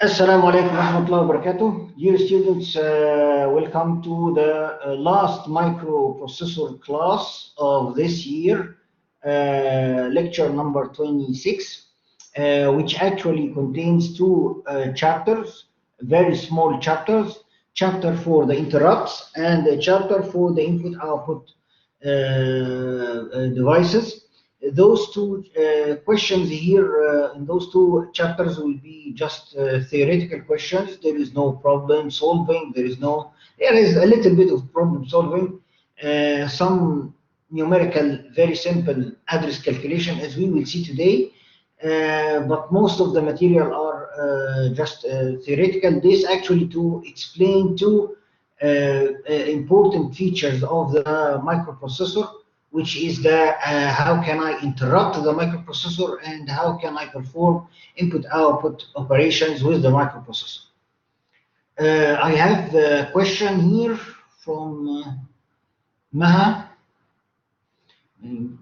Assalamu alaikum warahmatullahi wabarakatuh. Dear students, welcome to the last microprocessor class of this year, lecture number 26, which actually contains two chapters, very small chapters, chapter for the interrupts and a chapter for the input-output devices. Those two questions here in those two chapters will be just theoretical questions. There is no problem solving. There is a little bit of problem solving, some numerical, very simple address calculation, as we will see today. But most of the material are just theoretical. This actually to explain two important features of the microprocessor, which is the how can I interrupt the microprocessor and how can I perform input-output operations with the microprocessor. I have a question here from Maha. 3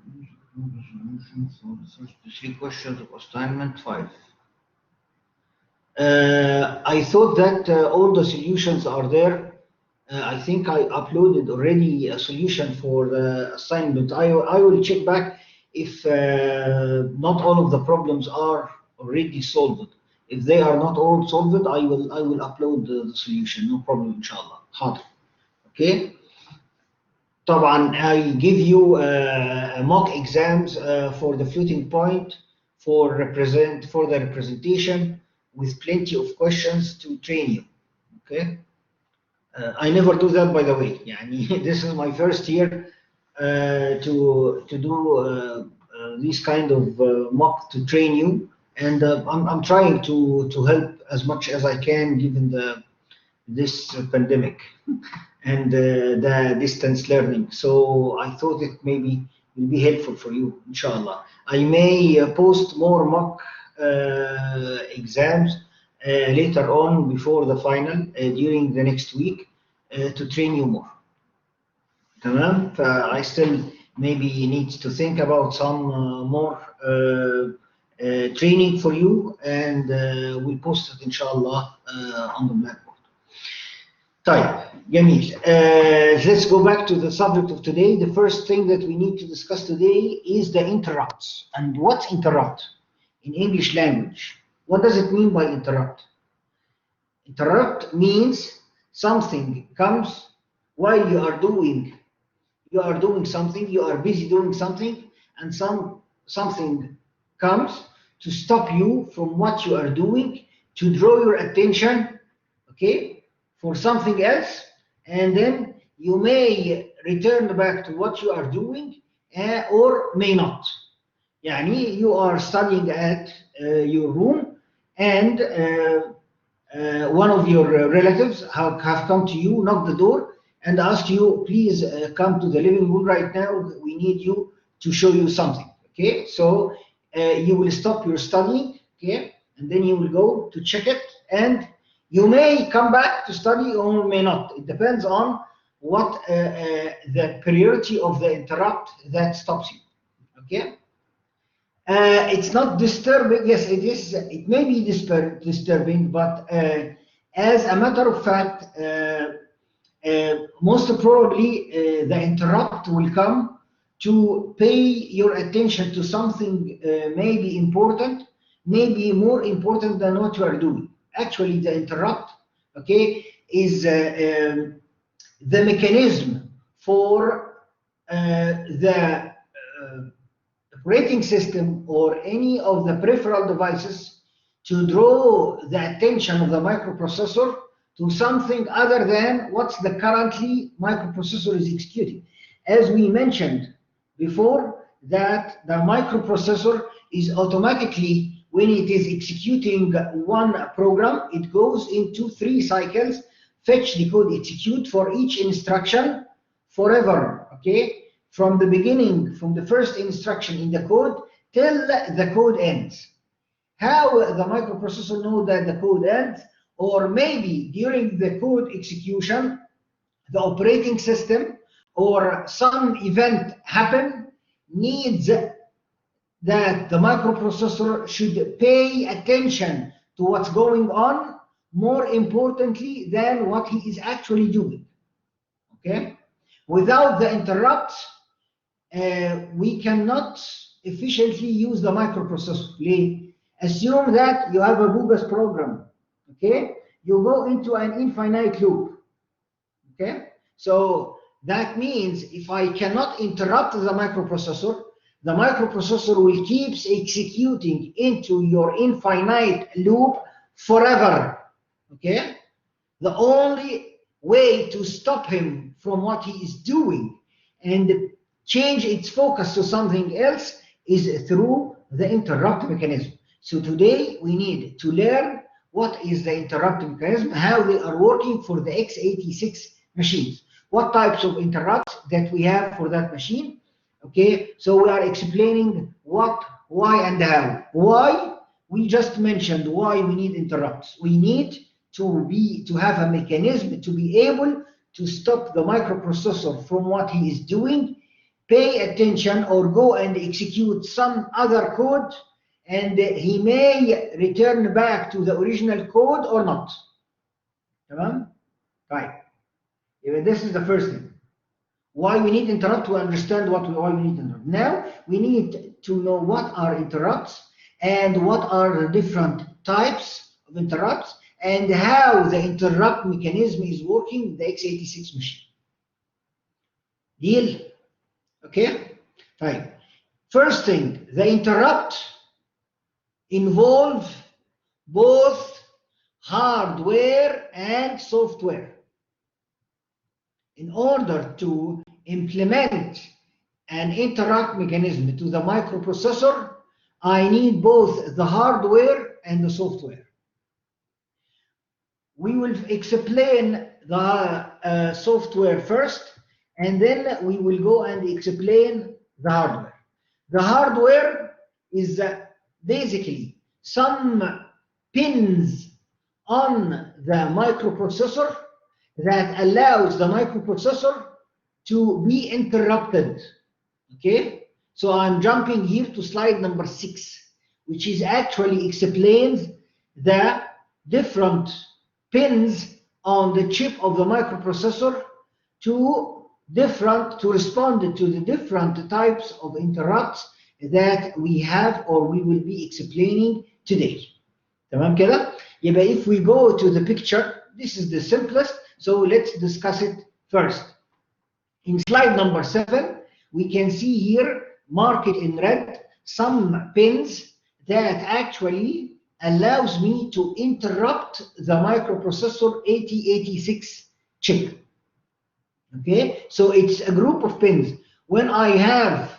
questions of assignment 5. I thought that all the solutions are there. I think I uploaded already a solution for the assignment. I will check back if not all of the problems are already solved. If they are not all solved, I will upload the solution. No problem, inshallah. حاضر. Okay. طبعا I give you mock exams for the floating point for the representation with plenty of questions to train you. Okay. I never do that, by the way. This is my first year to do this kind of mock to train you, and I'm trying to help as much as I can given this pandemic and the distance learning. So I thought it maybe will be helpful for you, inshallah. I may post more mock exams later on before the final during the next week to train you more. تمام. I still maybe need to think about some more training for you, and we'll post it inshallah on the blackboard. طيب جميل. Let's go back to the subject of today. The first thing that we need to discuss today is the interrupts. And what's interrupt in English language? What does it mean by interrupt? Interrupt means something comes while you are doing something, you are busy doing something, and something comes to stop you from what you are doing, to draw your attention, okay, for something else, and then you may return back to what you are doing or may not. You are studying at your room, and one of your relatives have come to you, knocked the door, and asked you, please come to the living room right now. We need you to show you something. Okay, so you will stop your studying, okay, and then you will go to check it, and you may come back to study or may not. It depends on what the priority of the interrupt that stops you. Okay. It's not disturbing. Yes, it is. It may be disturbing, but as a matter of fact, most probably the interrupt will come to pay your attention to something maybe important, maybe more important than what you are doing. Actually, the interrupt, okay, is the mechanism for the operating system or any of the peripheral devices to draw the attention of the microprocessor to something other than what's the currently microprocessor is executing. As we mentioned before, that the microprocessor is automatically, when it is executing one program, it goes into 3 cycles: fetch, decode, execute for each instruction forever, okay? From the beginning, from the first instruction in the code till the code ends. How the microprocessor knows that the code ends? Or maybe during the code execution, the operating system or some event happen needs that the microprocessor should pay attention to what's going on more importantly than what he is actually doing. Okay? Without the interrupts, we cannot efficiently use the microprocessor. Assume that you have a bogus program. Okay? You go into an infinite loop. Okay? So that means if I cannot interrupt the microprocessor will keep executing into your infinite loop forever. Okay? The only way to stop him from what he is doing and change its focus to something else is through the interrupt mechanism. So today we need to learn what is the interrupt mechanism, how they are working for the x86 machines, what types of interrupts that we have for that machine. Okay, so we are explaining what, why, and how. Why? We just mentioned why we need interrupts. We need to have a mechanism to be able to stop the microprocessor from what he is doing, pay attention, or go and execute some other code, and he may return back to the original code or not. Right. This is the first thing. Why we need interrupt, to understand why we need interrupt. Now we need to know what are interrupts and what are the different types of interrupts and how the interrupt mechanism is working in the x86 machine. Deal? Okay? Right. First thing, the interrupt involve both hardware and software. In order to implement an interrupt mechanism to the microprocessor, I need both the hardware and the software. We will explain the software first, and then we will go and explain the hardware. The hardware is basically some pins on the microprocessor that allows the microprocessor to be interrupted. Okay, so I'm jumping here to slide number 6, which is actually explains the different pins on the chip of the microprocessor to respond to the different types of interrupts that we have or we will be explaining today. تمام كده؟ يبقى if we go to the picture, this is the simplest. So let's discuss it first. In slide number 7, we can see here, marked in red, some pins that actually allows me to interrupt the microprocessor 8086 chip. Okay, so it's a group of pins. When I have,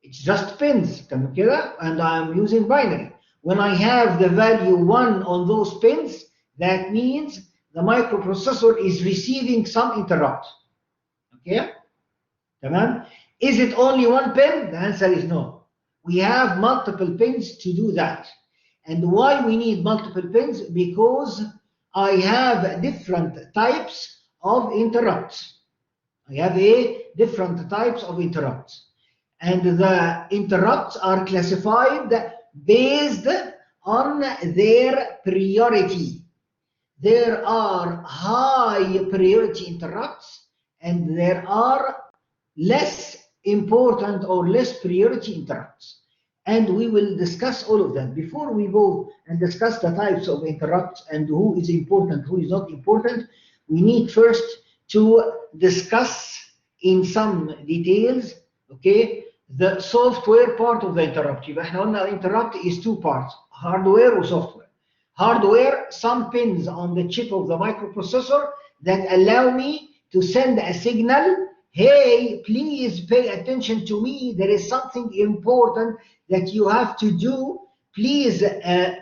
it's just pins, and I'm using binary. When I have the value 1 on those pins, that means the microprocessor is receiving some interrupt. Okay? Tamam? Is it only one pin? The answer is no. We have multiple pins to do that. And why we need multiple pins? Because I have different types of interrupts. I have different types of interrupts. And the interrupts are classified based on their priority. There are high priority interrupts and there are less important or less priority interrupts. And we will discuss all of that. Before we go and discuss the types of interrupts and who is important, who is not important, we need first to discuss in some details, okay, the software part of the interrupt. يبقى احنا قلنا interrupt is two parts, hardware or software. Hardware, some pins on the chip of the microprocessor that allow me to send a signal, hey, please pay attention to me, there is something important that you have to do, please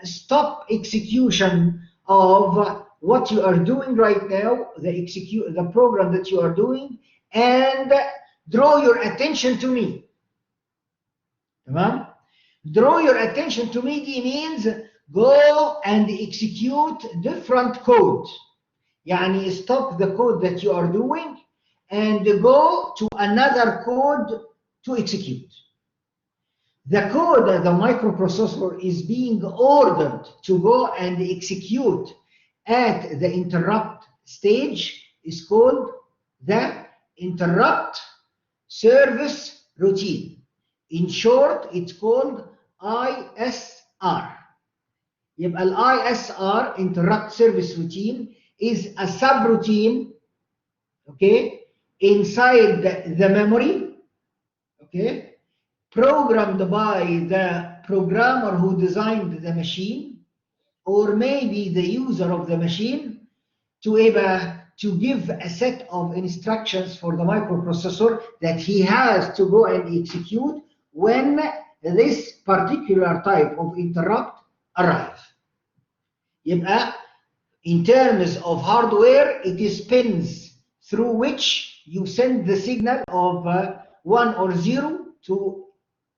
stop execution of what you are doing right now, the program that you are doing, and draw your attention to me. Tamam? Draw your attention to me means go and execute different code. Yani stop the code that you are doing and go to another code to execute. the code that the microprocessor is being ordered to go and execute at the interrupt stage is called the interrupt service routine. In short, it's called ISR. يبقى ال ISR, interrupt service routine, is a subroutine, okay, inside the memory, okay, programmed by the programmer who designed the machine, or maybe the user of the machine, to give a set of instructions for the microprocessor that he has to go and execute when this particular type of interrupt arrives. يبقى in terms of hardware, it is pins through which you send the signal of 1 or 0 to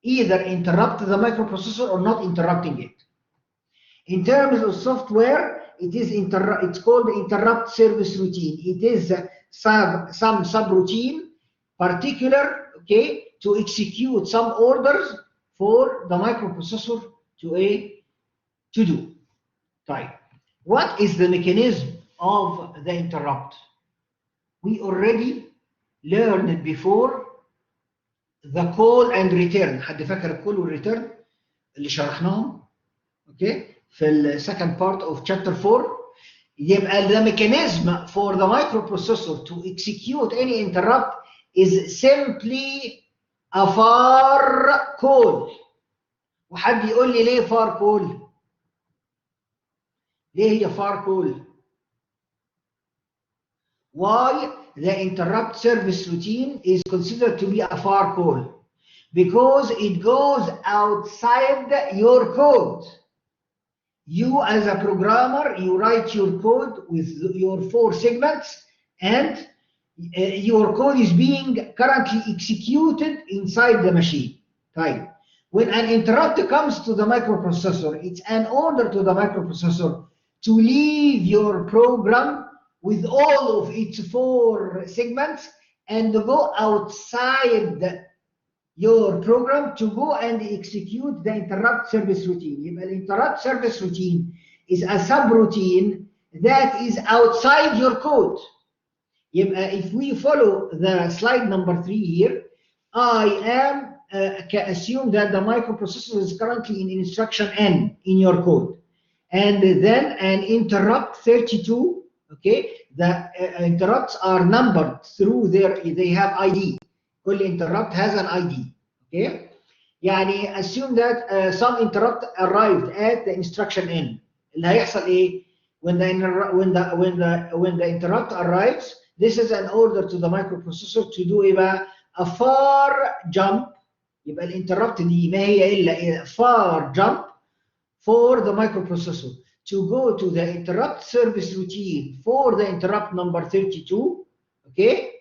either interrupt the microprocessor or not interrupting it. In terms of software, it's called interrupt service routine. It is some subroutine particular, okay, to execute some orders for the microprocessor to do. Right. What is the mechanism of the interrupt? We already learned before the call and return. حد فاكر الكول والريتيرن اللي شرحناهم؟ okay, في ال second part of chapter 4. يبقى the mechanism for the microprocessor to execute any interrupt is simply a far call. وحد يقول لي ليه far call؟ ليه هي far call؟ Why the interrupt service routine is considered to be a far call? Because it goes outside your code. You as a programmer, you write your code with your 4 segments, and your code is being currently executed inside the machine. Right. When an interrupt comes to the microprocessor, it's an order to the microprocessor to leave your program with all of its 4 segments and go outside your program to go and execute the interrupt service routine. The interrupt service routine is a subroutine that is outside your code. If we follow the slide number 3 here, I assume that the microprocessor is currently in instruction N in your code. And then an interrupt 32, okay, the interrupts are numbered through they have ID. كل interrupt has an ID, okay? يعني assume that some interrupt arrived at the instruction N. اللي هيحصل ايه؟ When the interrupt arrives, this is an order to the microprocessor to do a far jump. يبقى الانتربت دي ما هي إلا far jump for the microprocessor to go to the interrupt service routine for the interrupt number 32, okay,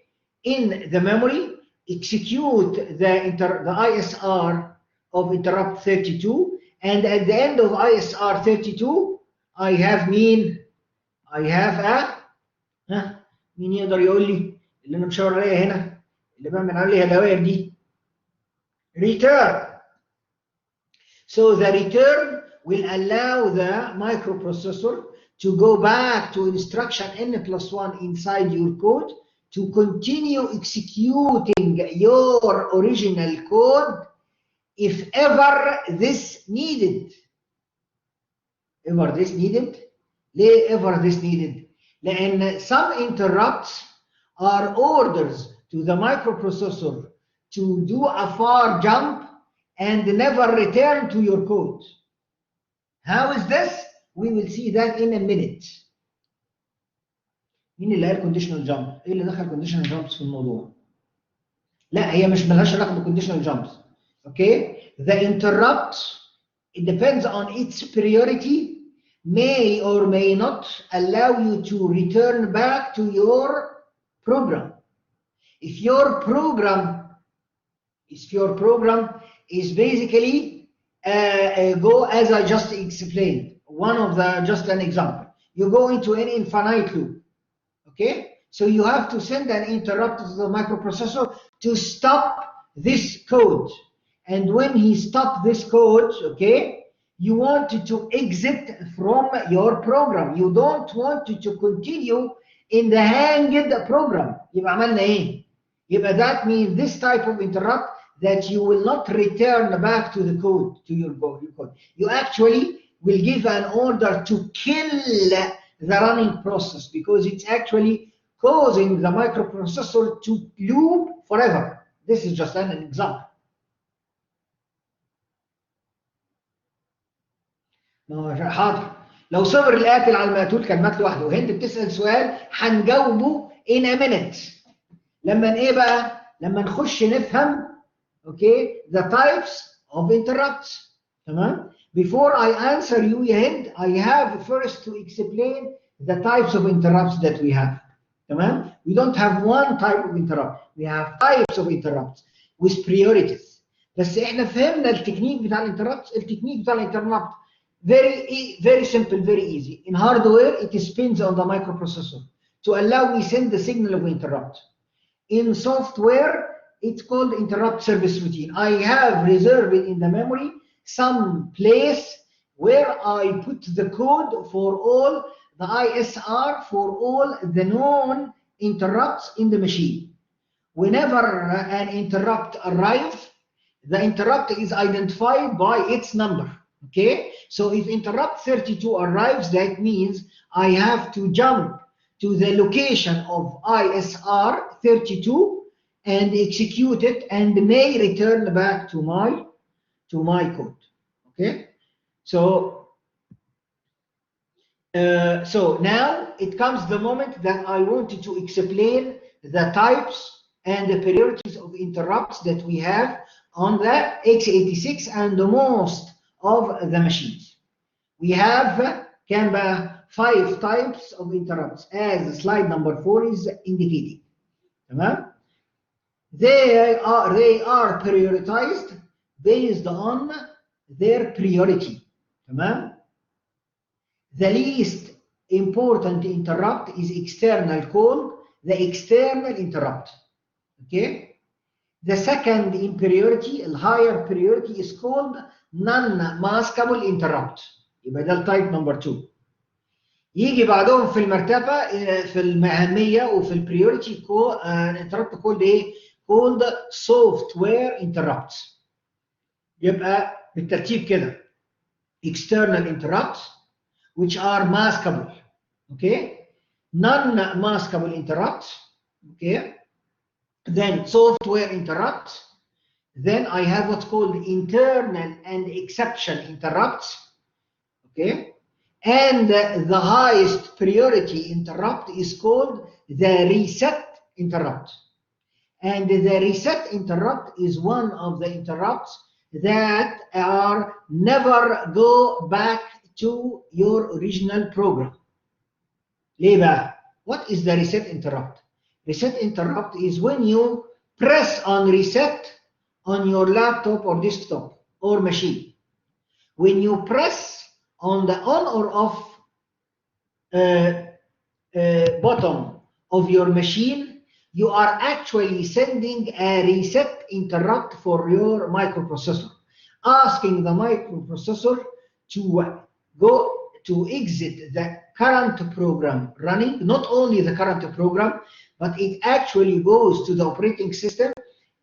in the memory, execute the ISR of interrupt 32, and at the end of ISR 32, I have مين يقدر يقول لي اللي انا مشاور عليها هنا اللي بعمل عليها الدوائر دي؟ return. So the return will allow the microprocessor to go back to instruction N+1 inside your code to continue executing your original code if ever this needed. Ever this needed? ليه ever this needed? لأن some interrupts are orders to the microprocessor to do a far jump and never return to your code. How is this? We will see that in a minute. مين اللي قال conditional jump؟ ايه اللي دخل conditional jumps في الموضوع؟ لا هي مش ملهاش علاقة بالconditional jumps. Okay? The interrupt, it depends on its priority, may or may not allow you to return back to your program. If your program is basically go as I just explained, just an example. You go into an infinite loop, okay? So you have to send an interrupt to the microprocessor to stop this code and when he stopped this code, okay, you want to exit from your program. You don't want to continue in the hanged program. يبقى عملنا ايه؟ يبقى that means this type of interrupt that you will not return back to the code, to your code. You actually will give an order to kill the running process because it's actually causing the microprocessor to loop forever. This is just an example. حاضر. لو صبر القاتل على المقتول كان مات لوحده، وهند بتسأل سؤال هنجاوبه in a minute. لما ايه بقى؟ لما نخش نفهم okay the types of interrupts. تمام؟ Before I answer you يا هند, I have first to explain the types of interrupts that we have. تمام؟ We don't have one type of interrupt. We have types of interrupts with priorities. بس احنا فهمنا التكنيك بتاع الانتربت. التكنيك بتاع الانتربت very simple, very easy. In hardware, it spins on the microprocessor to allow me send the signal of interrupt. In software, it's called interrupt service routine. I have reserved in the memory some place where I put the code for all the ISR for all the known interrupts in the machine. Whenever an interrupt arrives, the interrupt is identified by its number. Okay, so if interrupt 32 arrives, that means I have to jump to the location of ISR 32 and execute it, and may return back to my code. Okay, so now it comes the moment that I wanted to explain the types and the priorities of interrupts that we have on the x86 and the most of the machines. We have 5 types of interrupts as slide number 4 is indicating. They are prioritized based on their priority. The least important interrupt is external, called the external interrupt. Okay. The second in priority, the higher priority, is called non-maskable interrupt. يبقى ده التايب نمبر 2. يجي بعدهم في المرتبه في المهميه وفي البريوريتي interrupt called ايه؟ called software interrupts. يبقى بالترتيب كده external interrupts which are maskable. Okay, non-maskable interrupts. Okay, then software interrupts. Then I have what's called internal and exception interrupts. Okay, and the highest priority interrupt is called the reset interrupt. And the reset interrupt is one of the interrupts that are never go back to your original program. ليه بقى? What is the reset interrupt? Reset interrupt is when you press on reset on your laptop or desktop or machine. When you press on the on or off button of your machine, you are actually sending a reset interrupt for your microprocessor, asking the microprocessor to go to exit the current program running, not only the current program, but it actually goes to the operating system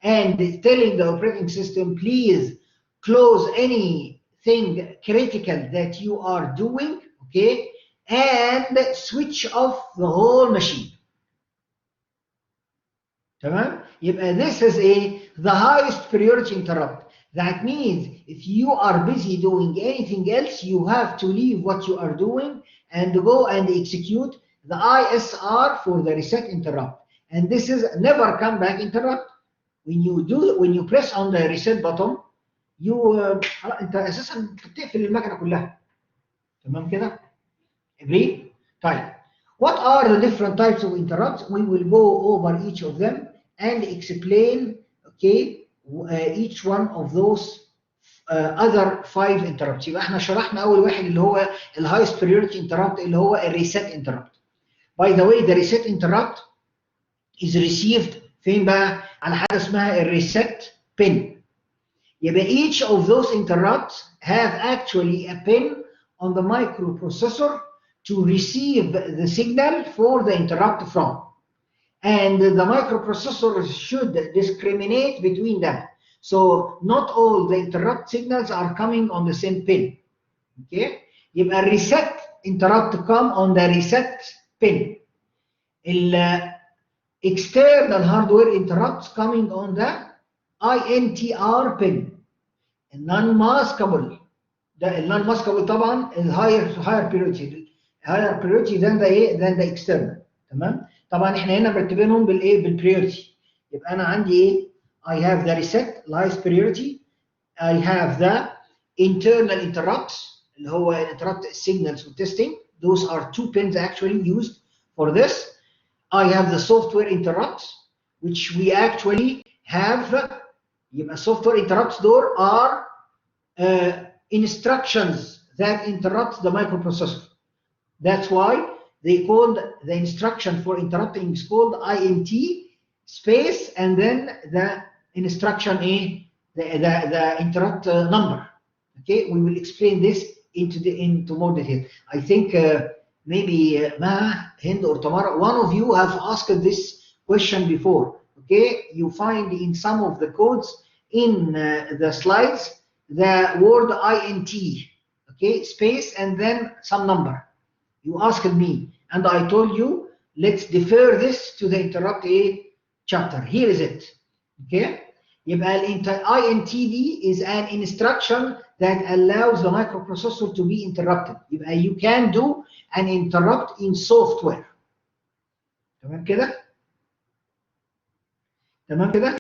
and telling the operating system, please close anything critical that you are doing, okay, and switch off the whole machine. تمام؟ يبقى this is the highest priority interrupt. That means if you are busy doing anything else, you have to leave what you are doing and go and execute the ISR for the reset interrupt. And this is never come back interrupt. When you press on the reset button, انت اساسا بتقفل المكنه كلها. تمام كده؟ Agree? طيب. What are the different types of interrupts? We will go over each of them and explain, okay, each one of those other 5 interrupts. يبقى احنا شرحنا اول واحد اللي هو ال highest priority interrupt اللي هو ال reset interrupt. By the way, the reset interrupt is received فين بقى؟ على حاجه اسمها ال reset pin. يبقى each of those interrupts have actually a pin on the microprocessor to receive the signal for the interrupt from. And the microprocessor should discriminate between them. So not all the interrupt signals are coming on the same pin. Okay? يبقى reset interrupt come on the reset pin. External hardware interrupts coming on the INTR pin. Non-maskable. The non-maskable طبعا is higher priority than the external. تمام؟ طبعا احنا هنا مرتبينهم بالبريورتي. يبقى انا عندي ايه؟ I have the reset highest priority. I have the internal interrupts اللي هو interrupt signals testing. Those are 2 pins actually used for this. I have the software interrupts, which we actually have. يبقى software interrupts door are instructions that interrupt the microprocessor. That's why they called the instruction for interrupting is called INT space and then the instruction the interrupt number. Okay, we will explain this into more detail. I think maybe Maha, Hind, or Tamara, one of you have asked this question before. Okay, you find in some of the codes in the slides the word INT, okay, space and then some number. You asked me, and I told you let's defer this to the interrupt chapter. Here is it. Okay, يبقى INTD is an instruction that allows the microprocessor to be interrupted. يبقى you can do an interrupt in software. تمام كده؟ تمام كده؟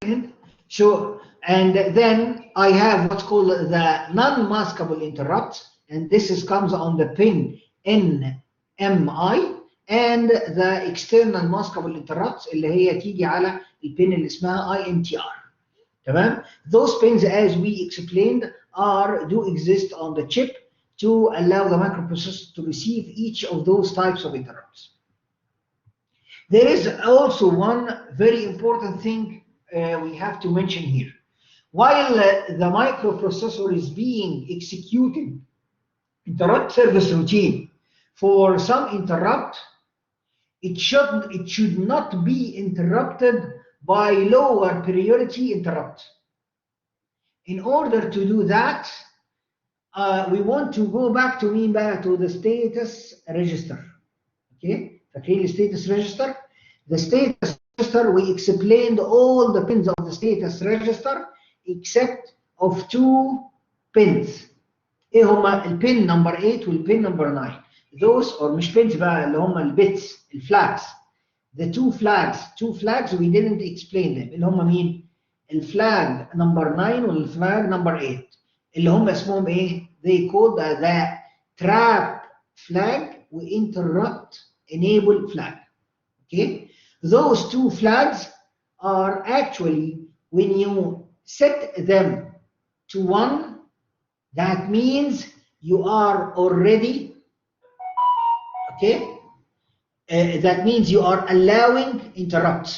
So, and then I have what's called the non-maskable interrupt, and this comes on the pin NMI, and the external maskable interrupts اللي هي تيجي على البين اللي اسمها INTR. تمام؟ Those pins, as we explained, do exist on the chip to allow the microprocessor to receive each of those types of interrupts. There is also one very important thing we have to mention here. While the microprocessor is being executing interrupt service routine for some interrupt, it should not be interrupted by lower priority interrupt. In order to do that, we want to go back to the status register. Okay, فاكرين the status register? The status register, we explained all the pins of the status register except of 2 pins. ايه هما البين number 8 والبين number 9. Those or مش pins بقى اللي هما البيتس الفلاجز. The 2 flags we didn't explain them. اللي هما مين؟ الفلاج number 9 والفلاج number 8 اللي هما اسمهم ايه؟ They called the trap flag interrupt enable flag. Okay, those 2 flags are actually, when you set them to 1, that means you are already, okay, that means you are allowing interrupts.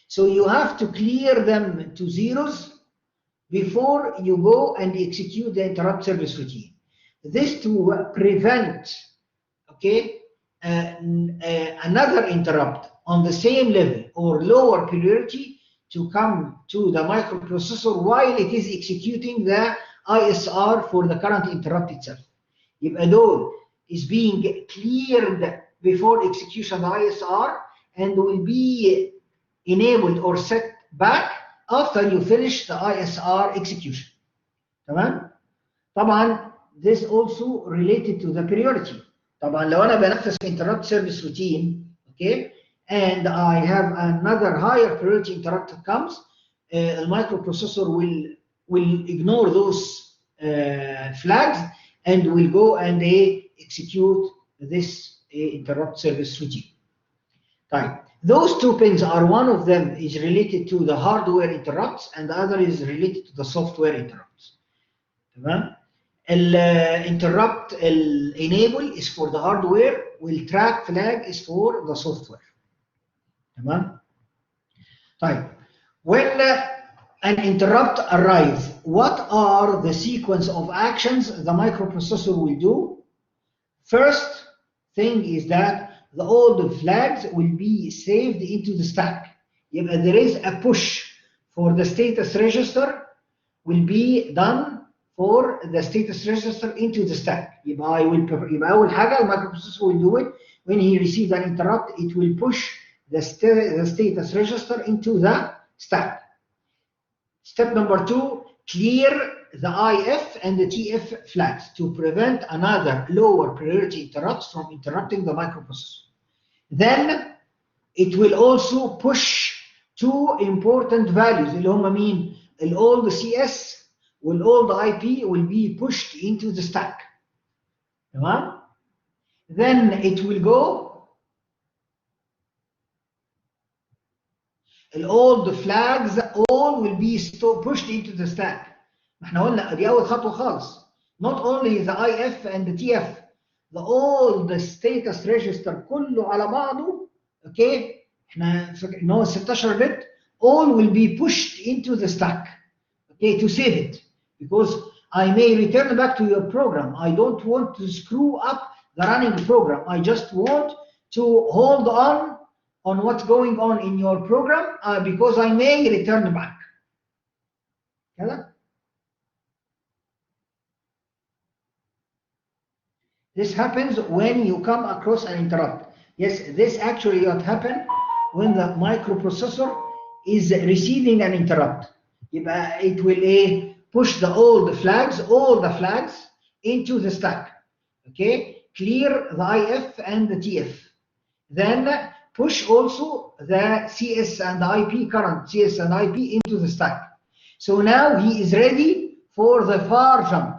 So you have to clear them to zeros before you go and execute the interrupt service routine. This to prevent, okay, another interrupt on the same level or lower priority to come to the microprocessor while it is executing the ISR for the current interrupt itself. يبقى دول is being cleared before execution of the ISR and will be enabled or set back after you finish the ISR execution. تمام؟ طبعا this also related to the priority. طبعا لو انا بنفذ interrupt service routine, okay, and I have another higher priority interrupt that comes, the microprocessor will ignore those flags and will go and execute this interrupt service routine. Right. Those 2 pins are, one of them is related to the hardware interrupts and the other is related to the software interrupts. تمام؟ interrupt enable is for the hardware, while track flag is for the software. تمام؟ طيب when an interrupt arrives, what are the sequence of actions the microprocessor will do? First thing is that all the flags will be saved into the stack. There is a push for the status register will be done for the status register into the stack. أول حاجة المicroprocessor will do it when he receives an interrupt. It will push the status register into the stack. Step number 2, clear the IF and the TF flags to prevent another lower priority interrupts from interrupting the microprocessor. Then it will also push two important values اللي هم مين؟ all the CS and all the IP will be pushed into the stack. تمام؟ Then it will go all the flags all will be pushed into the stack. احنا قلنا دي اول خطوه خالص. Not only the IF and the TF, all the status register كله على بعضه. اوكي احنا ان هو 16 bit all will be pushed into the stack. Okay, to save it, because I may return back to your program. I don't want to screw up the running program. I just want to hold on what's going on in your program because I may return back. كده؟ This happens when you come across an interrupt. Yes, this actually what happened when the microprocessor is receiving an interrupt. It will push all the flags into the stack. Okay, clear the IF and the TF. Then push also the CS and the IP, current CS and IP into the stack. So now he is ready for the far jump.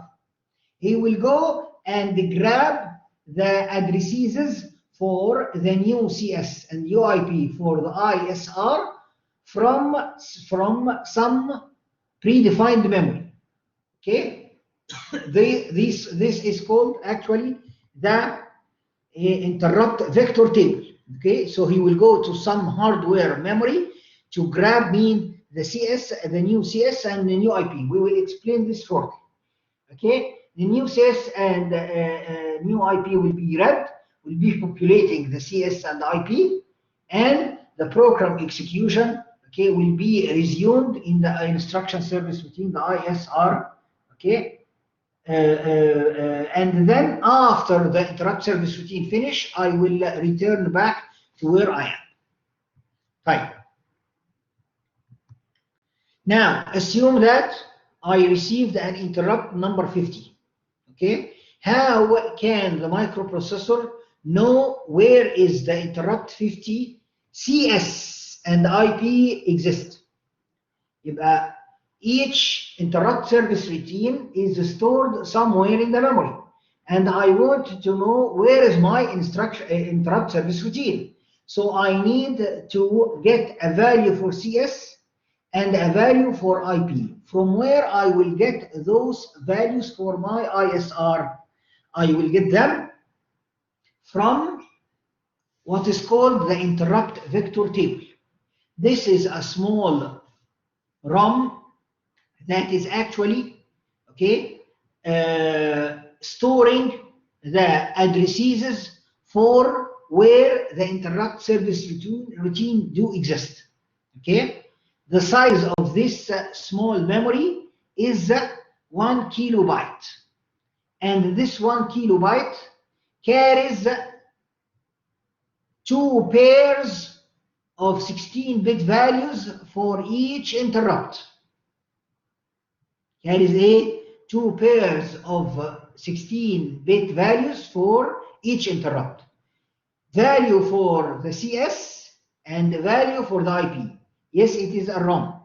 He will go and grab the addresses for the new CS and new IP for the ISR from some predefined memory. Okay, this is called actually the interrupt vector table. Okay, so he will go to some hardware memory to grab the CS, the new CS and the new IP. We will explain this shortly. Okay, the new CS and new IP will be read, will be populating the CS and the IP, and the program execution, okay, will be resumed in the instruction service routine, the ISR. Okay, and then after the interrupt service routine finish, I will return back to where I am. Fine. Now assume that I received an interrupt number 50. Okay, how can the microprocessor know where is the interrupt 50 CS and IP exist? Each interrupt service routine is stored somewhere in the memory, and I want to know where is my interrupt service routine. So I need to get a value for CS and a value for IP. From where I will get those values for my ISR? I will get them from what is called the interrupt vector table. This is a small ROM that is actually storing the addresses for where the interrupt service routine do exist. Okay, the size of this small memory is 1 kilobyte, and this 1 kilobyte carries 2 pairs of 16-bit values for each interrupt. Carries 2 pairs of 16-bit values for each interrupt. Value for the CS and value for the IP. Yes, it is a ROM.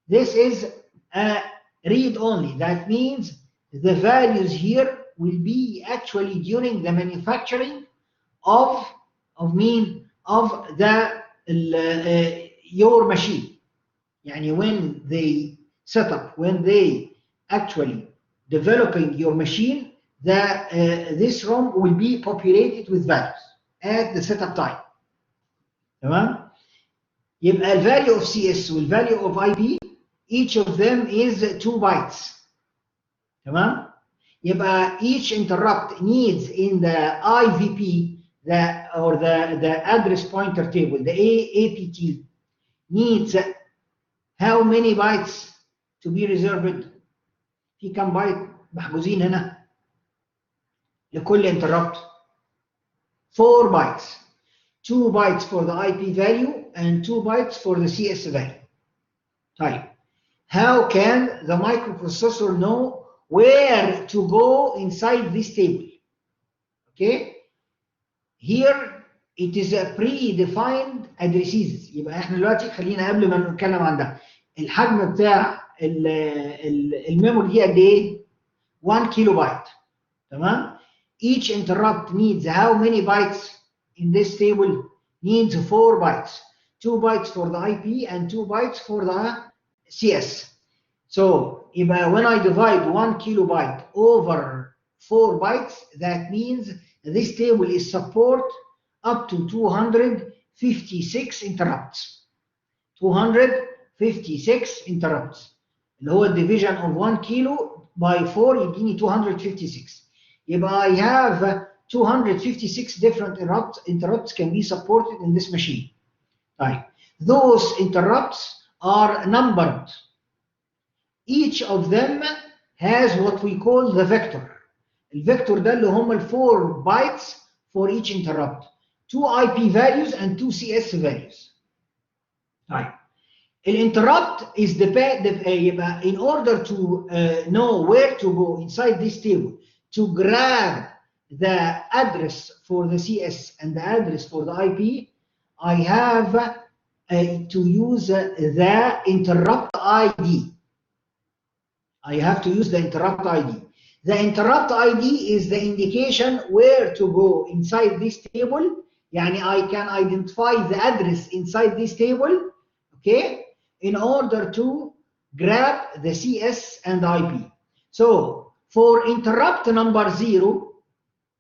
This is a read-only. That means the values here will be actually during the manufacturing of your machine. يعني when they set up, when they actually developing your machine, this ROM will be populated with values at the setup time. تمام؟ يبقى الvalue of CS والvalue of IP each of them is 2 bytes. تمام؟ يبقى each interrupt needs in the IVP the address pointer table, the APT needs how many bytes to be reserved. في كم بايت محجوزين هنا لكل interrupt؟ 4 bytes. 2 bytes for the IP value and 2 bytes for the CS value. طيب, how can the microprocessor know where to go inside this table? Okay, here it is a predefined addresses. يبقى احنا دلوقتي خلينا قبل ما نتكلم عن ده الحجم بتاع الميموري دي قد ايه؟ 1 كيلو بايت. تمام؟ each interrupt needs how many bytes in this table? Needs 4 bytes. 2 bytes for the IP and 2 bytes for the CS. So when I divide 1 kilobyte over 4 bytes, that means this table is support up to 256 interrupts. 256 interrupts. اللي هو division of 1 kilo by 4 يديني 256. I have 256 different interrupts can be supported in this machine. Right. Those interrupts are numbered. Each of them has what we call the vector. The vector ده اللي هم 4 bytes for each interrupt. 2 IP values and 2 CS values. Right. An interrupt is in order to know where to go inside this table to grab the address for the CS and the address for the IP, I have to use the interrupt ID. I have to use the interrupt ID. The interrupt ID is the indication where to go inside this table. I can identify the address inside this table, okay, in order to grab the CS and IP. So for interrupt number 0,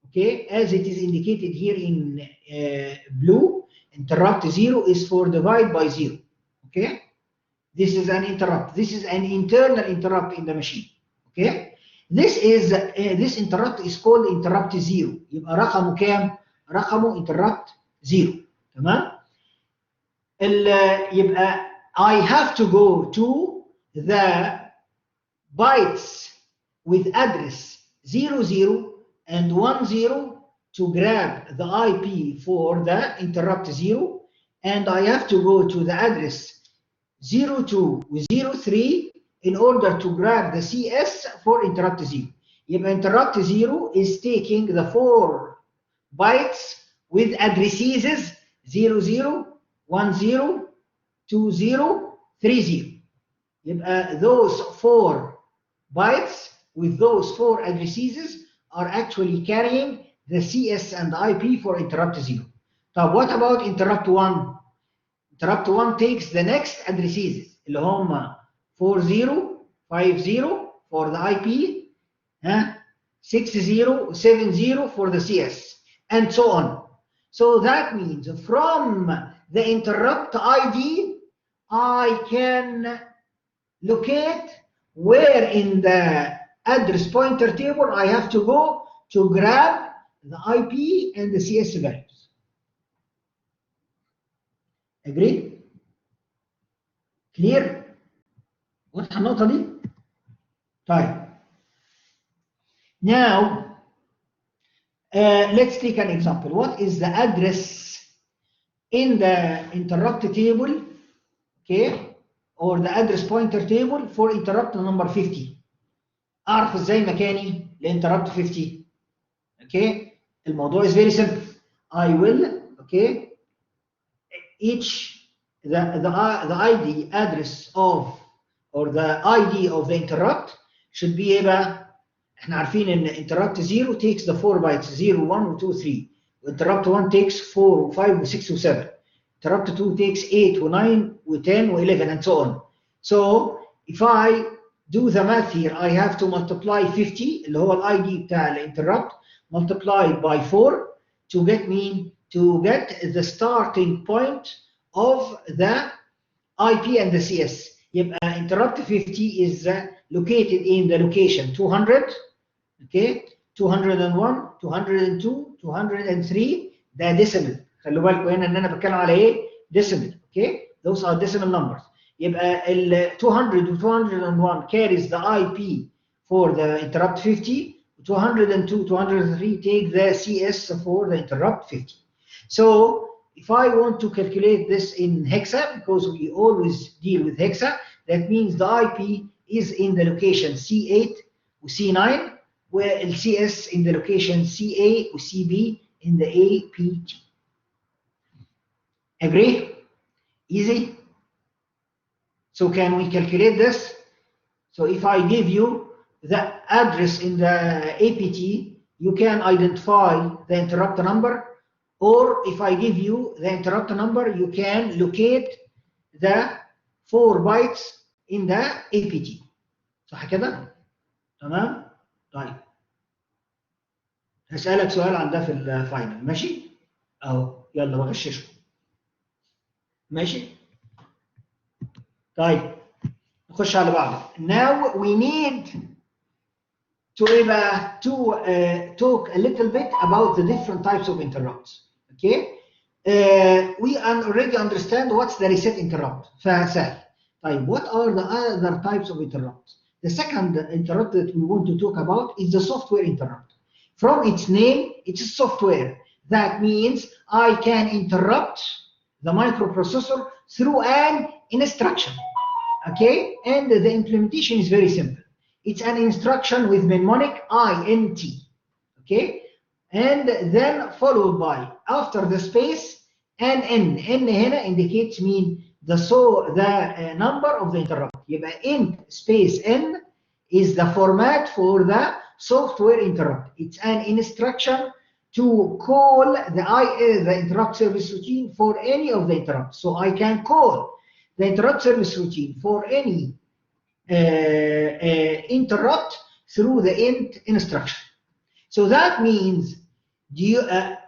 okay, as it is indicated here in blue, interrupt 0 is for divide by 0, okay? This is an interrupt. This is an internal interrupt in the machine, okay? This interrupt is called interrupt 0. يبقى رقمه كام؟ رقمه interrupt 0. تمام؟ يبقى I have to go to the bytes with address 00 and 10 to grab the IP for the interrupt 0, and I have to go to the address 02 with 03 in order to grab the CS for interrupt 0. Yep, interrupt 0 is taking the 4 bytes with addresses 00, 10, 20, 30. Yep, those 4 bytes with those 4 addresses are actually carrying the CS and IP for interrupt 0. So what about interrupt 1? Interrupt 1 takes the next addresses اللي هم 40, 50 for the IP, 60, 70 for the CS, and so on. So that means from the interrupt ID, I can locate where in the address pointer table I have to go to grab the IP and the CS values. Agreed? Clear? واضحة النقطة دي؟ طيب. Now, let's take an example. What is the address in the interrupt table, okay, or the address pointer table for interrupt number 50? أعرف إزاي مكاني لإنتربت 50. Okay, الموضوع is very simple. I will, okay, the ID address of or the ID of the interrupt should be ايه بقى؟ احنا عارفين ان interrupt 0 takes the 4 bytes 0, 1, 2, 3. Interrupt 1 takes 4, 5, 6, 7. Interrupt 2 takes 8, 9, 10, 11, and so on. So if I do the math here, I have to multiply 50 اللي هو ال ID بتاع ال interrupt multiplied by 4 to get the starting point of the IP and the CS. يبقى interrupt 50 is located in the location 200. Okay, 201 202 203 ده decimal. خلوا بالكم هنا ان انا بتكلم على ايه؟ decimal. Okay, those are decimal numbers. يبقى ال 200 و 201 carries the IP for the interrupt 50. 202 203 take the CS for the interrupt 50. So if I want to calculate this in hexa, because we always deal with hexa, that means the IP is in the location C8 و C9, where the CS in the location CA or CB in the APT. Agree? Easy? So can we calculate this? So if I give you the address in the APT, you can identify the interrupt number, or if I give you the interrupt number, you can locate the 4 bytes in the APT. صح كده؟ تمام؟ طيب. هسألك سؤال عن ده في الفاينل، ماشي؟ أهو يلا بغششكم. ماشي؟ طيب نخش على بعض. Now we need to talk a little bit about the different types of interrupts. Okay? We already understand what's the reset interrupt. فسهل. طيب, what are the other types of interrupts? The second interrupt that we want to talk about is the software interrupt. From its name, it's software. That means I can interrupt the microprocessor through an instruction. Okay? And the implementation is very simple. It's an instruction with mnemonic INT. Okay? And then followed by, after the space, an N. N هنا indicates mean the number of the interrupt. يبقى int space N is the format for the software interrupt. It's an instruction to call the interrupt service routine for any of the interrupts. So I can call the interrupt service routine for any interrupt through the int instruction. So that means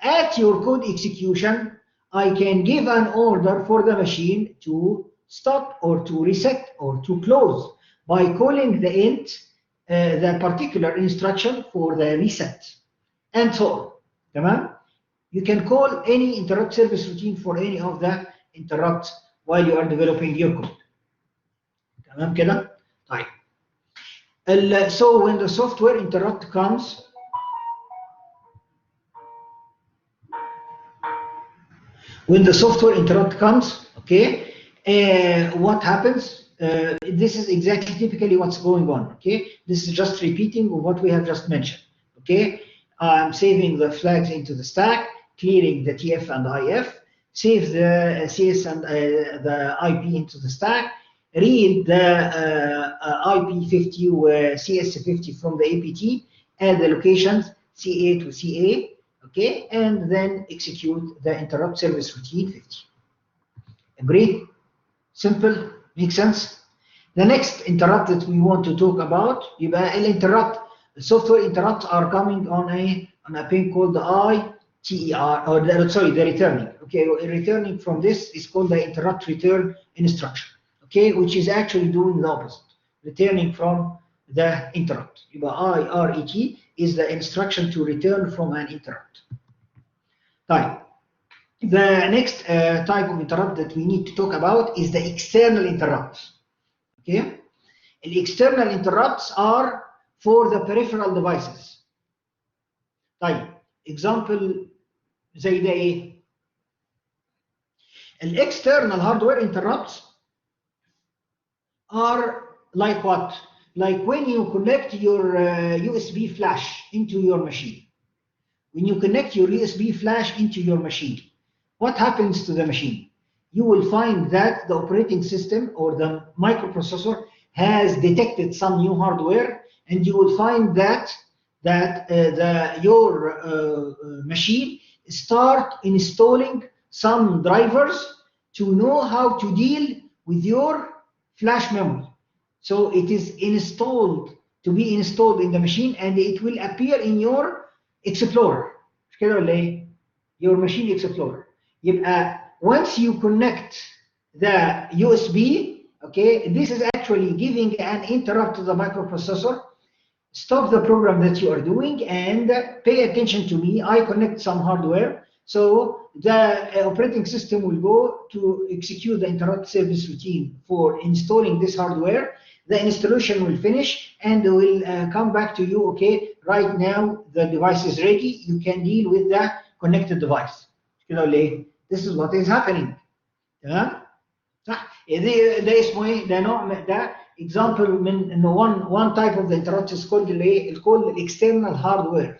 at your code execution, I can give an order for the machine to stop or to reset or to close by calling the int the particular instruction for the reset and so on. تمام? You can call any interrupt service routine for any of the interrupts while you are developing your code. تمام كده؟ طيب. So when the software interrupt comes, okay, what happens? This is exactly typically what's going on. Okay, this is just repeating of what we have just mentioned. Okay, I'm saving the flags into the stack, clearing the TF and IF, save the CS and the IP into the stack, read the IP50 or CS50 from the APT, add the locations CA to CA. Okay, and then execute the interrupt service routine 50. Agree? Simple? Make sense? The next interrupt that we want to talk about, the software interrupts are coming on a pin called the ITER, or the returning. Okay, returning from this is called the interrupt return instruction. Okay, which is actually doing the opposite, returning from the interrupt. IRET is the instruction to return from an interrupt. Type. The next type of interrupt that we need to talk about is the external interrupts. Okay, the external interrupts are for the peripheral devices. طيب, example زي ده ايه؟ External hardware interrupts are like what? Like when you connect your USB flash into your machine. When you connect your USB flash into your machine, what happens to the machine? You will find that the operating system or the microprocessor has detected some new hardware, and you will find that your machine start installing some drivers to know how to deal with your flash memory. So it is to be installed in the machine, and it will appear in your Explorer. مش كده ولا ايه؟ Your machine Explorer. يبقى once you connect the USB, Okay, this is actually giving an interrupt to the microprocessor. Stop the program that you are doing and pay attention to me. I connect some hardware, so the operating system will go to execute the interrupt service routine for installing this hardware. The installation will finish and will come back to you. Okay, right now the device is ready. You can deal with the connected device. This is what is happening. صح؟ ده اسمه ايه؟ ده نوع ده example من انه one type of the interrupt is called called external hardware.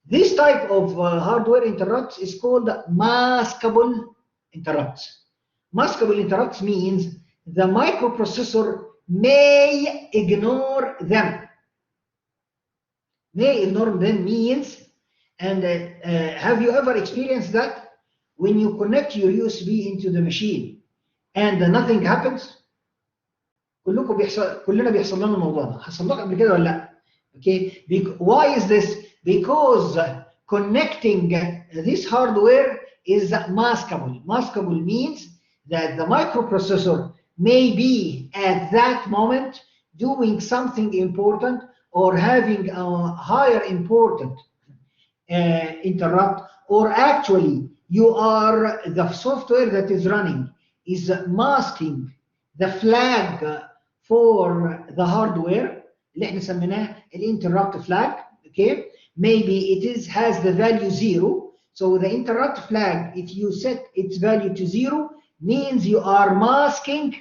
This type of hardware interrupts is called maskable interrupts. Maskable interrupts means the microprocessor may ignore them. May ignore them means, and have you ever experienced that? When you connect your USB into the machine and nothing happens. كلنا بيحصل لنا الموضوع ده. حصل لك قبل كده ولا لا؟ Okay. Why is this? Because connecting this hardware is maskable. Maskable means that the microprocessor may be at that moment doing something important or having a higher important interrupt, or actually the software that is running is masking the flag for the hardware اللي احنا سميناه الانتربت flag. Okay, maybe it has the value 0, so the interrupt flag, if you set its value to 0, means you are masking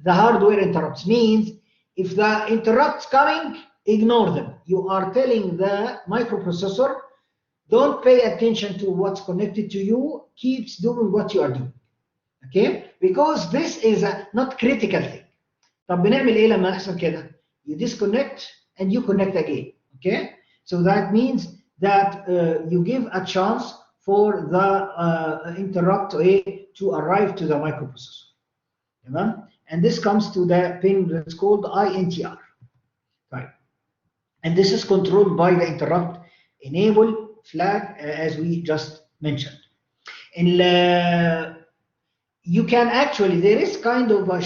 the hardware interrupts. Means if the interrupts coming, ignore them. You are telling the microprocessor, don't pay attention to what's connected to you, keeps doing what you are doing. Okay, because this is a not critical thing. طب بنعمل ايه لما يحصل كده؟ You disconnect and you connect again. Okay, so that means that you give a chance for the interrupt to arrive to the microprocessor. And this comes to the pin that's called INTR. Right, and this is controlled by the interrupt enable flag, as we just mentioned. You can actually, there is kind of a,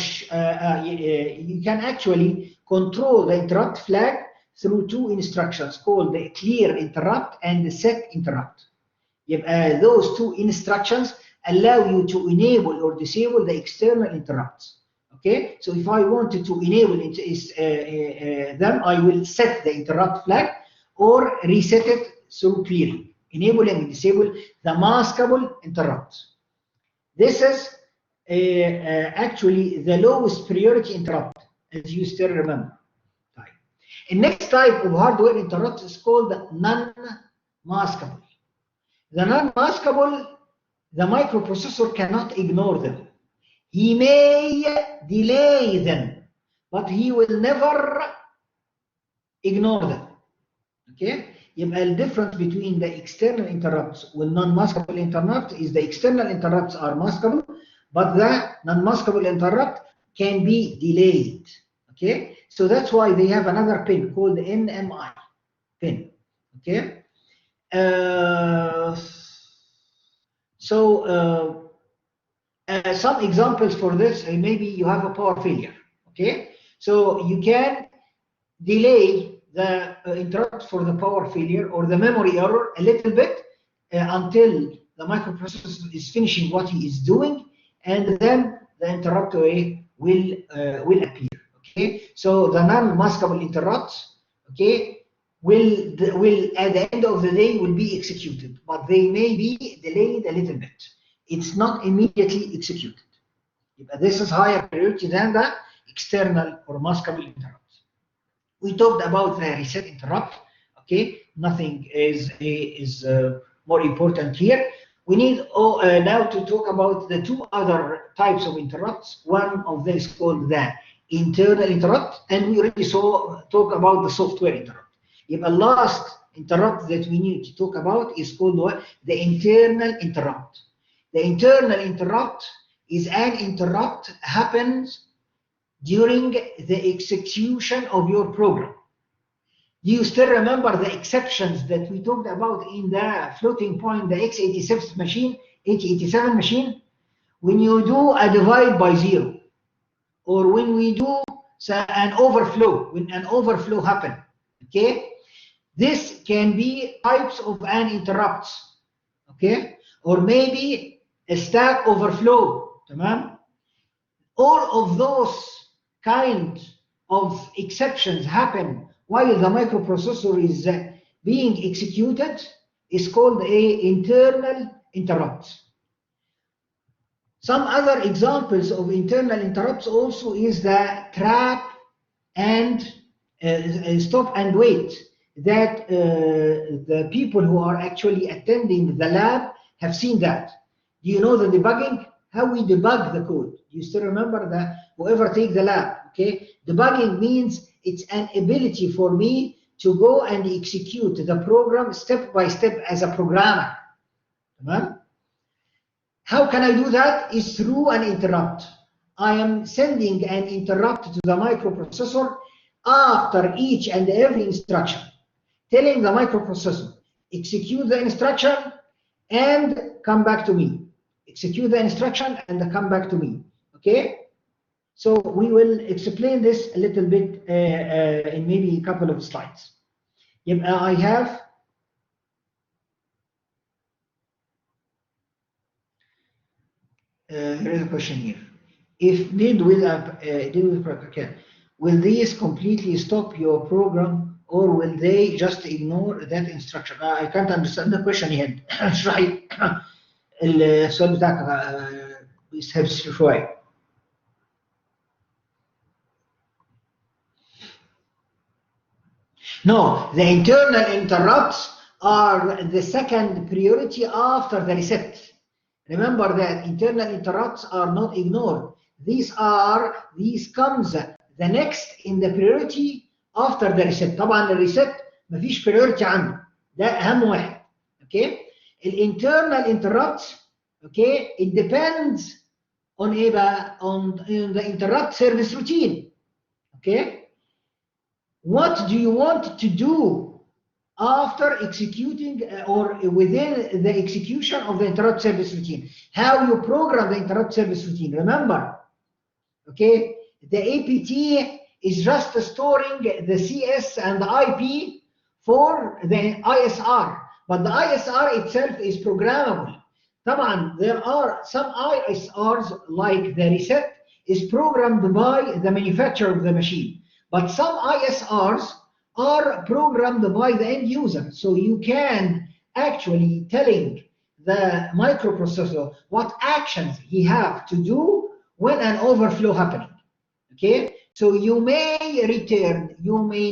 you can actually control the interrupt flag through two instructions called the clear interrupt and the set interrupt. Those two instructions allow you to enable or disable the external interrupts. Okay, so if I wanted to enable them, I will set the interrupt flag or reset it through clearing, enable and disable the maskable interrupts. This is actually the lowest priority interrupt, as you still remember. The next type of hardware interrupt is called non-maskable. The non-maskable, the microprocessor cannot ignore them. He may delay them, but he will never ignore them. Okay? The difference between the external interrupts and non-maskable interrupt is the external interrupts are maskable, but the non-maskable interrupt can be delayed. Okay, so that's why they have another pin called the NMI pin. Okay, some examples for this, maybe you have a power failure. Okay, so you can delay the interrupt for the power failure or the memory error a little bit until the microprocessor is finishing what he is doing, and then the interrupt will appear. Okay, so the non-maskable interrupts, okay, will at the end of the day will be executed, but they may be delayed a little bit. It's not immediately executed. This is higher priority than the external or maskable interrupts. We talked about the reset interrupt. Okay, nothing is more important here. We need now to talk about the two other types of interrupts. One of them is called the internal interrupt, and we already talk about the software interrupt. The last interrupt that we need to talk about is called what? The internal interrupt. The internal interrupt is an interrupt happens during the execution of your program. Do you still remember the exceptions that we talked about in the floating point, the x87 machine, 8087 machine? When you do a divide by 0, or when we do an overflow, when an overflow happens. Okay, this can be types of an interrupts. Okay, or maybe a stack overflow. تمام. All of those kind of exceptions happen while the microprocessor is being executed, is called a internal interrupt. Some other examples of internal interrupts also is the trap and stop and wait that the people who are actually attending the lab have seen that. Do you know the debugging? How we debug the code? Do you still remember that? Whoever take the lab, okay? Debugging means it's an ability for me to go and execute the program step by step as a programmer. How can I do that? Is through an interrupt. I am sending an interrupt to the microprocessor after each and every instruction, telling the microprocessor, execute the instruction and come back to me. Execute the instruction and come back to me. Okay? So we will explain this a little bit in maybe a couple of slides. I have here is a question here. If did with okay, will these completely stop your program, or will they just ignore that instruction? I can't understand the question yet. اشرحي السؤال بتاعك بيسهب شوية. No, the internal interrupts are the second priority after the reset. Remember that internal interrupts are not ignored. These comes the next in the priority after the reset. طبعا الريست مفيش priority عنه. ده أهم واحد. Okay? Internal interrupts, okay, it depends on the interrupt service routine. Okay? What do you want to do after executing or within the execution of the interrupt service routine? How you program the interrupt service routine. Remember, okay, the APT is just storing the CS and the IP for the ISR, but the ISR itself is programmable. طبعا there are some ISRs like the reset is programmed by the manufacturer of the machine, but some ISRs are programmed by the end user. So you can actually telling the microprocessor what actions he have to do when an overflow happening. Okay, so you may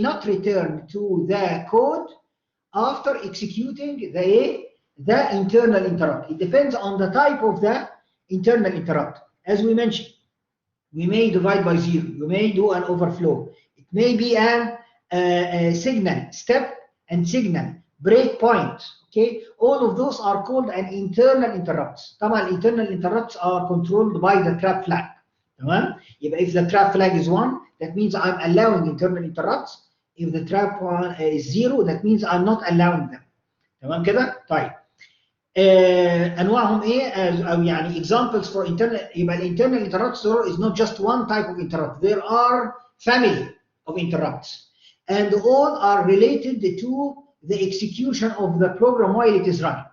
not return to the code after executing the internal interrupt. It depends on the type of the internal interrupt. As we mentioned, we may divide by zero. You may do an overflow. It may be a signal, step and signal, breakpoint. Okay, all of those are called an internal interrupts. طبعا internal interrupts are controlled by the trap flag. تمام؟ يبقى if the trap flag is 1, that means I'm allowing internal interrupts. If the trap is 0, that means I'm not allowing them. تمام كده؟ طيب. انواعهم ايه؟ او يعني examples for internal. يبقى internal interrupts is not just one type of interrupt. There are family of interrupts, and all are related to the execution of the program while it is running.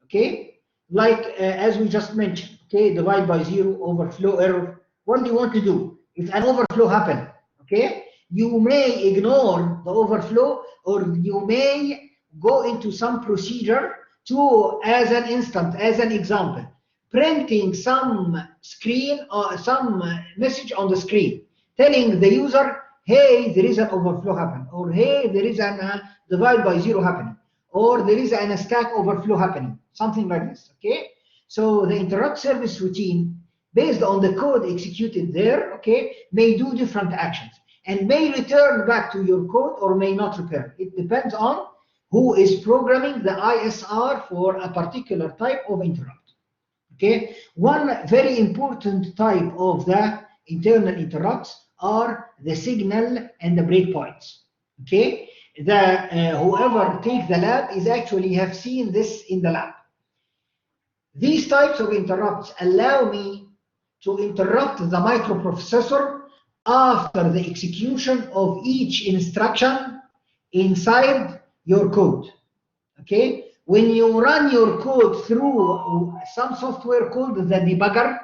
Okay, like as we just mentioned. Okay, divide by zero, overflow, error. What do you want to do? If an overflow happens, okay, you may ignore the overflow, or you may go into some procedure to, as an example, printing some screen or some message on the screen, telling the user, hey, there is an overflow happening, or hey, there is an divide by zero happening, or there is a stack overflow happening, something like this. Okay. So the interrupt service routine, based on the code executed there, okay, may do different actions and may return back to your code or may not return. It depends on who is programming the ISR for a particular type of interrupt. Okay, one very important type of the internal interrupts are the signal and the breakpoints. Okay, whoever take the lab is actually have seen this in the lab. These types of interrupts allow me to interrupt the microprocessor after the execution of each instruction inside your code. Okay, when you run your code through some software called the debugger,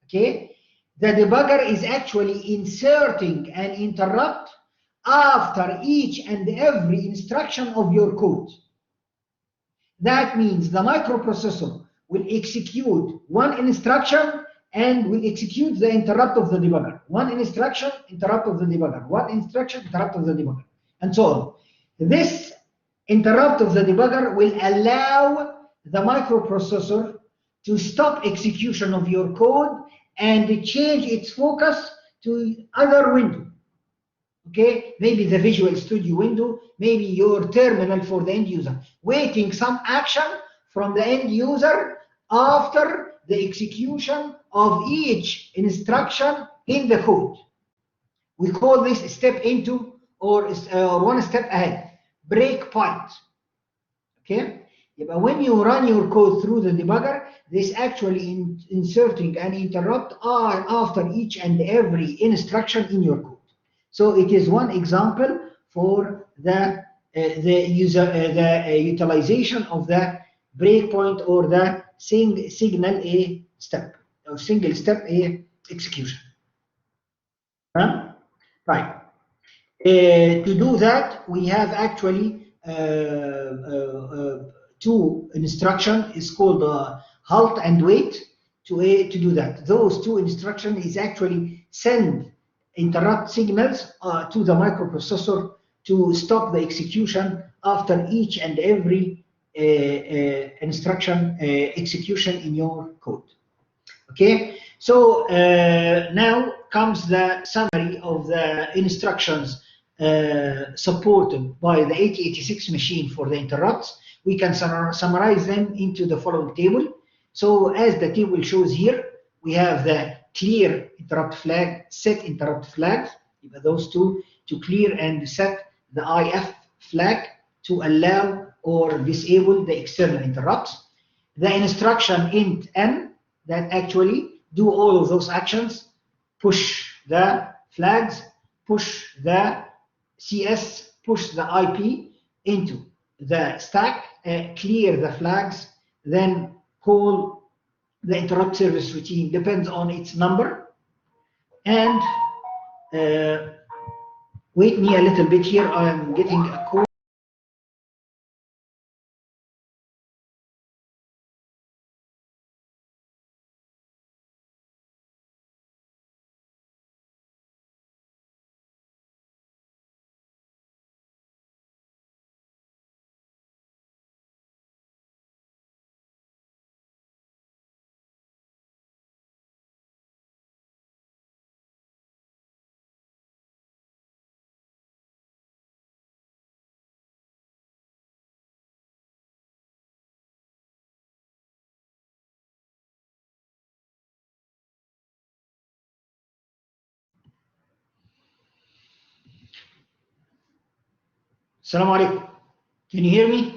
okay, the debugger is actually inserting an interrupt after each and every instruction of your code. That means the microprocessor will execute one instruction and will execute the interrupt of the debugger. One instruction, interrupt of the debugger. One instruction, interrupt of the debugger, and so on. This interrupt of the debugger will allow the microprocessor to stop execution of your code and change its focus to other window. Okay, maybe the Visual Studio window, maybe your terminal for the end user, waiting some action from the end user after the execution of each instruction in the code. We call this step into or one step ahead, breakpoint. Okay, but when you run your code through the debugger, this actually inserting an interrupt after each and every instruction in your code. So it is one example for the utilization of the breakpoint or the signal A step or single step A execution. Huh? Right. To do that, we have actually two instruction is called halt and wait to do that. Those two instructions is actually send interrupt signals to the microprocessor to stop the execution after each and every instruction execution in your code. Okay, so now comes the summary of the instructions supported by the 8086 machine for the interrupts. We can summarize them into the following table. So as the table shows here, we have the clear interrupt flag, set interrupt flags, those two to clear and set the IF flag to allow or disable the external interrupts. The instruction int n that actually do all of those actions, push the flags, push the CS, push the IP into the stack, clear the flags, then call the interrupt service routine, depends on its number. And wait me a little bit here, I'm getting a call. السلام عليكم. Can you hear me?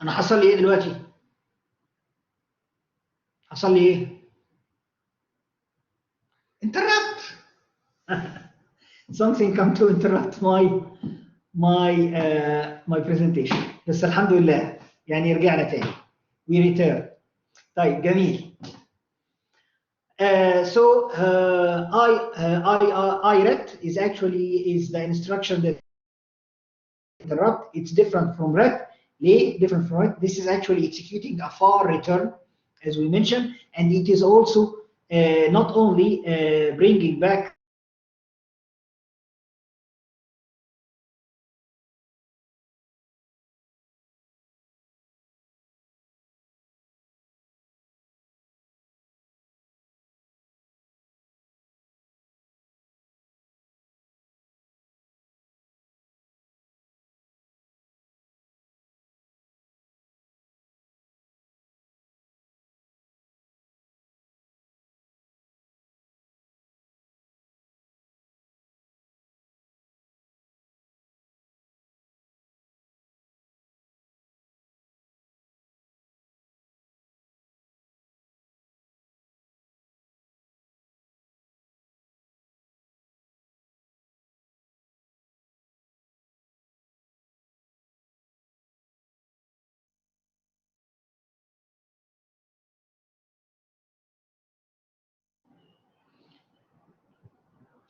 أنا حصل لي إيه دلوقتي؟ حصل لي إيه؟ Interrupt. Something come to interrupt my presentation. بس الحمد لله يعني رجعنا تاني. We return. طيب جميل. So IRET is the instruction that interrupt. It's different from ret. Different from ret. This is actually executing a far return, as we mentioned, and it is also not only bringing back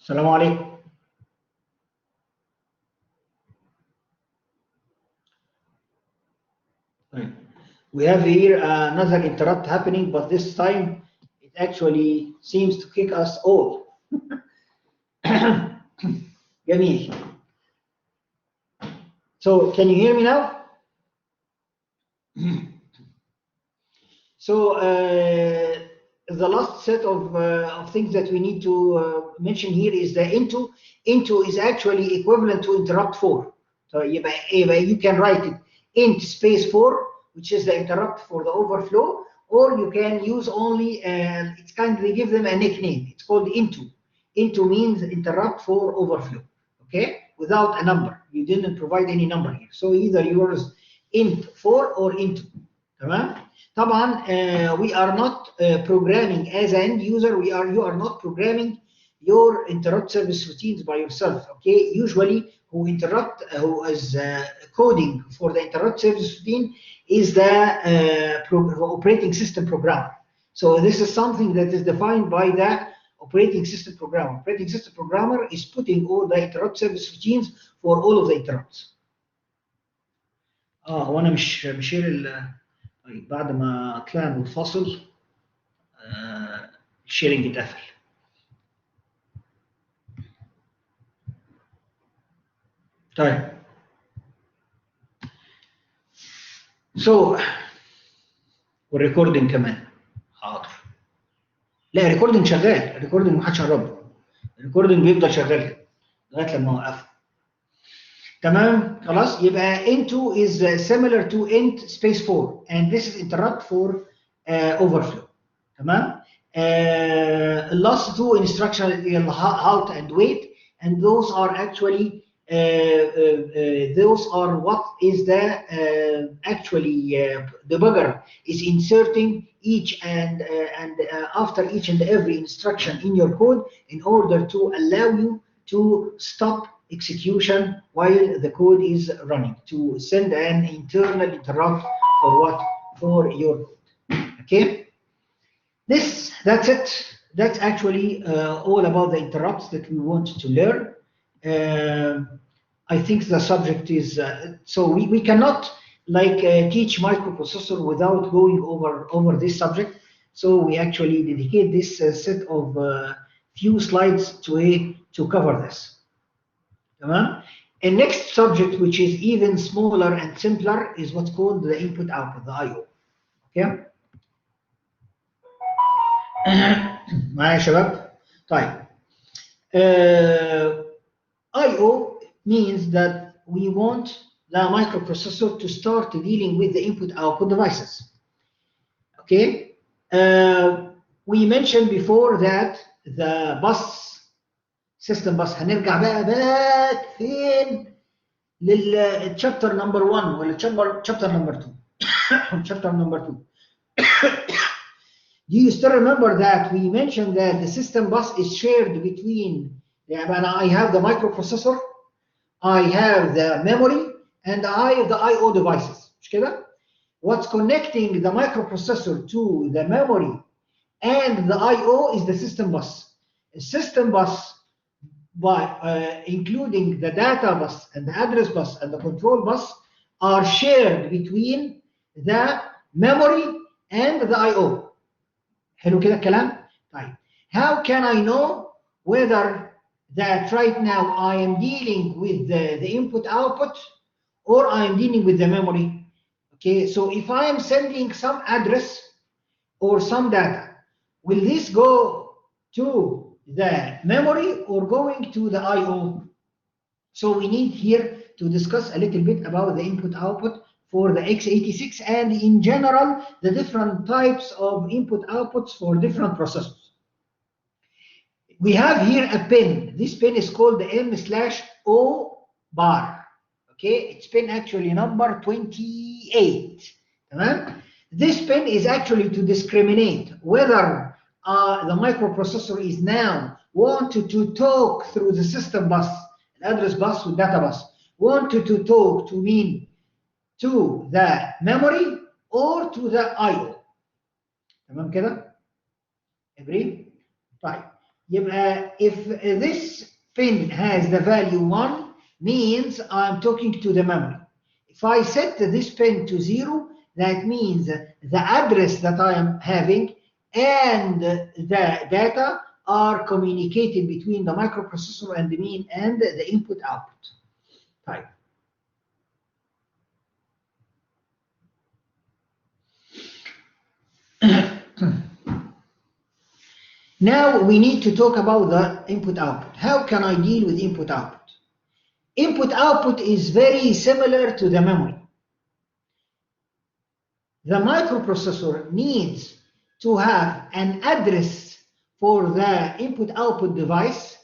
السلام عليكم. We have here another interrupt happening, but this time it actually seems to kick us all. جميل. So can you hear me now? So the last set of things that we need to mention here is the into. Into is actually equivalent to interrupt 4. So you can write it int space 4, which is the interrupt for the overflow, or you can use only, it's kind of, they give them a nickname. It's called into. Into means interrupt for overflow, okay? Without a number. You didn't provide any number here. So either yours int 4 or into. تمام؟ طبعا we are not programming as an end user. You are not programming your interrupt service routines by yourself. Okay, usually who is coding for the interrupt service routine is the operating system programmer. So this is something that is defined by the operating system programmer. Operating system programmer is putting all the interrupt service routines for all of the interrupts. هو انا مش طيب بعد ما طلعنا من الفاصل الشيرنج اتقفل. طيب سو والريكوردنج كمان حاضر. لا الريكوردنج شغال، الريكوردنج ما حدش قرب، الريكوردنج بيفضل شغال لغايه لما اوقفه. تمام خلاص. يبقى into is similar to int space 4 and this is interrupt for overflow. تمام. last two instructions halt and wait, and those are actually those are what is the actually debugger is inserting each and after each and every instruction in your code in order to allow you to stop execution while the code is running, to send an internal interrupt for what? For your code. Okay, that's it. That's actually all about the interrupts that we want to learn. I think the subject is so we cannot like teach microprocessor without going over this subject. So we actually dedicate this set of few slides to cover this. A next subject, which is even smaller and simpler, is what's called the input-output, the I/O. Okay. معايا يا شباب؟ طيب. I/O means that we want the microprocessor to start dealing with the input-output devices. Okay. We mentioned before that the bus system bus. هنرجع بقى back فين؟ للchapter number 1 ولا chapter number 2. chapter number 2. Do you still remember that we mentioned that the system bus is shared between, I have the microprocessor, I have the memory, and I have the I/O devices. مش كده؟ What's connecting the microprocessor to the memory and the I/O is the system bus. The system bus, by including the data bus and the address bus and the control bus, are shared between the memory and the I/O. حلو كده الكلام؟ طيب. How can I know whether that right now I am dealing with the input-output or I am dealing with the memory? Okay, so if I am sending some address or some data, will this go to the memory or going to the I/O? So we need here to discuss a little bit about the input-output for the x86 and in general the different types of input-outputs for different processors. We have here a pin. This pin is called the M/O bar. Okay, it's pin actually number 28. This pin is actually to discriminate whether the microprocessor is now wanted to talk through the system bus, address bus with data bus, wanted to talk to mean to the memory or to the I/O. تمام كده؟ Agree? طيب. if this pin has the value 1, means I'm talking to the memory. If I set this pin to 0, that means the address that I am having and the data are communicating between the microprocessor and the mean and the input output type. Now we need to talk about the input output. How can I deal with input output? Input output is very similar to the memory. The microprocessor needs to have an address for the input output device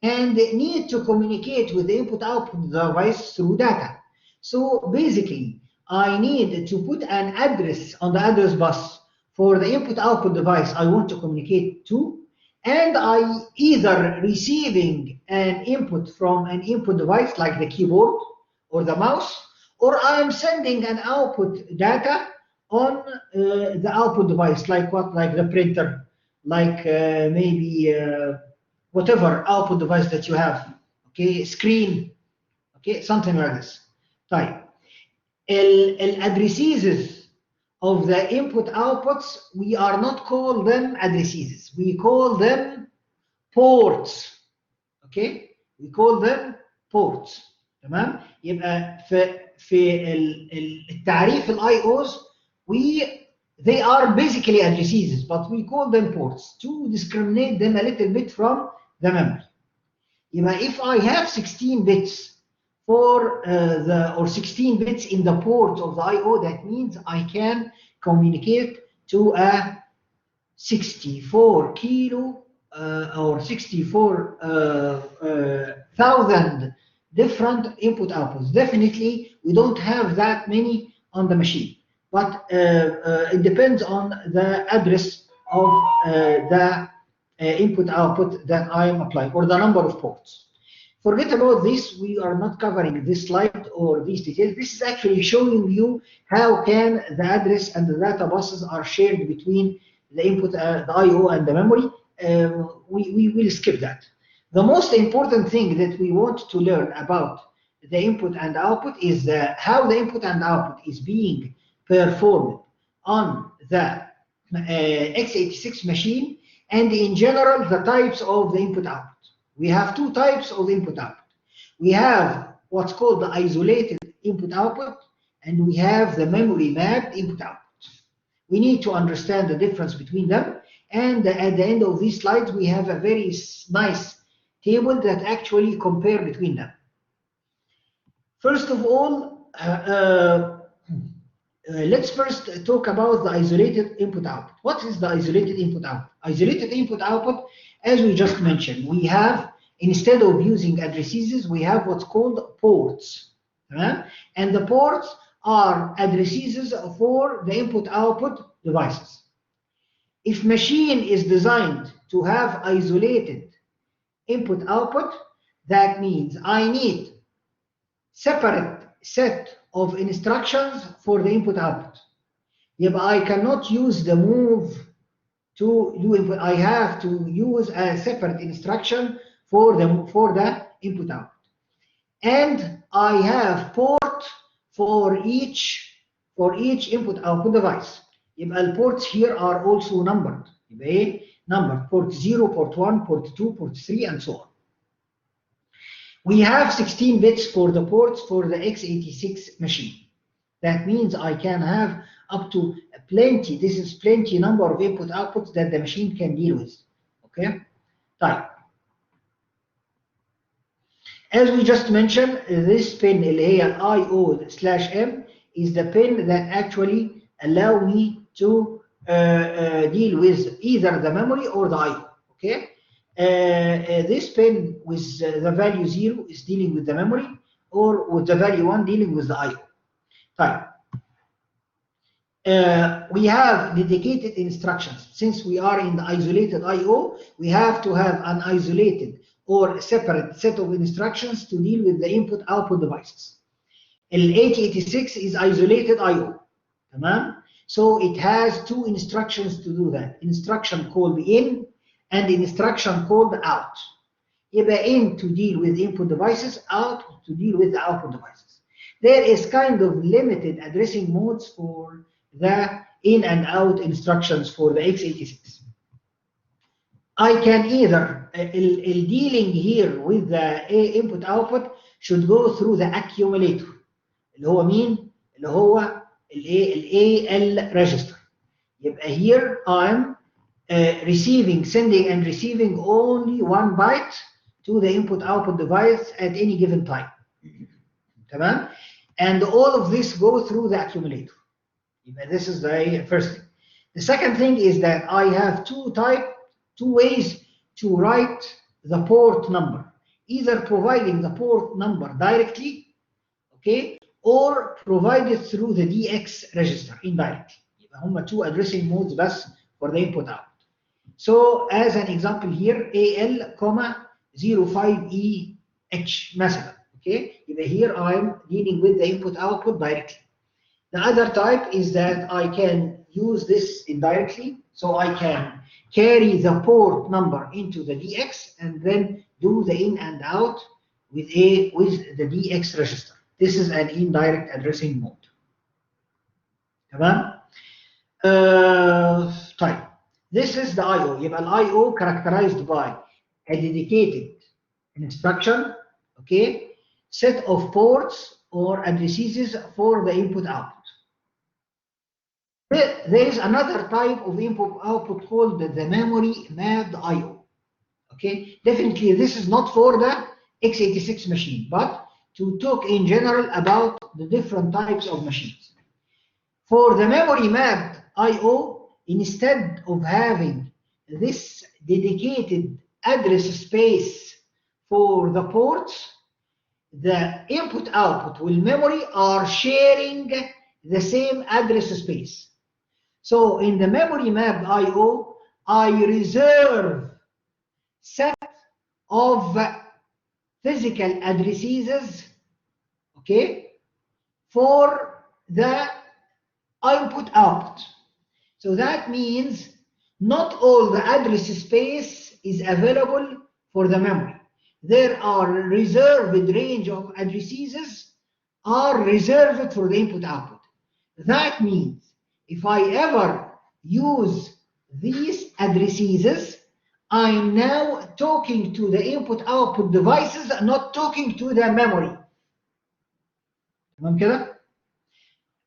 and need to communicate with the input output device through data. So basically, I need to put an address on the address bus for the input output device I want to communicate to, and I either receiving an input from an input device like the keyboard or the mouse, or I am sending an output data on the output device, like what, like the printer, like maybe whatever output device that you have, okay, screen, okay, something like this. Type. Addresses of the input outputs, we are not call them addresses, we call them ports. Okay, we call them ports. تمام؟ يبقى في التعريف الاي اوز they are basically addresses, but we call them ports to discriminate them a little bit from the memory. يبقى if I have 16 bits for or 16 bits in the port of the I/O, that means I can communicate to a 64 kilo or 64,000 different input outputs. Definitely, we don't have that many on the machine, but it depends on the address of the input output that I am applying, or the number of ports. Forget about this, we are not covering this slide or these details. This is actually showing you how can the address and the data buses are shared between the input, the I/O and the memory. We will skip that. The most important thing that we want to learn about the input and output is how the input and output is being performed on the x86 machine, and in general the types of the input output. We have two types of input output. We have what's called the isolated input output, and we have the memory mapped input output. We need to understand the difference between them, and at the end of these slides we have a very nice table that actually compare between them. First of all, let's first talk about the isolated input output. What is the isolated input output? Isolated input output, as we just mentioned, we have, instead of using addresses, we have what's called ports. And the ports are addresses for the input output devices. If machine is designed to have isolated input output, that means I need separate set of instructions for the input output. Yep, I cannot use the move to do input. I have to use a separate instruction for the input output. And I have port for each input output device. يبقى الports here are also numbered. يبقى ايه؟ numbered. Port 0, port 1, port 2, port 3, and so on. We have 16 bits for the ports for the x86 machine. That means I can have up to plenty. This is plenty number of input outputs that the machine can deal with. Okay? Type. As we just mentioned, this pin اللي هي IO/M is the pin that actually allow me to deal with either the memory or the IO. Okay? This pin with the value 0 is dealing with the memory, or with the value 1 dealing with the IO. Type. We have dedicated instructions. Since we are in the isolated IO, we have to have an isolated or separate set of instructions to deal with the input-output devices. El-8086 is isolated IO. So it has two instructions to do that. Instruction called in and instruction called out. يبقى in to deal with input devices, out to deal with the output devices. There is kind of limited addressing modes for the in and out instructions for the x86. I can either dealing here with the input output should go through the accumulator اللي هو مين؟ اللي هو AL register. يبقى here I'm sending and receiving only 1 byte to the input output device at any given time. تمام؟ And all of this go through the accumulator. This is the first thing. The second thing is that I have two ways to write the port number, either providing the port number directly, okay, or provided through the DX register indirectly. هم two addressing modes بس for the input output. So as an example here, AL, 05EH مثلا, okay. Here I'm dealing with the input output directly. The other type is that I can use this indirectly, so I can carry the port number into the DX and then do the in and out with the DX register. This is an indirect addressing mode. تمام؟ طيب. This is the I/O. يبقى ال I/O characterized by a dedicated instruction, okay, set of ports or addresses for the input output. There is another type of input output called the memory mapped I/O. Okay, definitely this is not for the x86 machine, but to talk in general about the different types of machines. For the memory mapped I/O, instead of having this dedicated address space for the ports, the input output with memory are sharing the same address space. So in the memory mapped I/O, I reserve set of physical addresses, okay, for the input output. So that means not all the address space is available for the memory. There are reserved range of addresses are reserved for the input output. That means if I ever use these addresses, I'm now talking to the input output devices, not talking to the memory.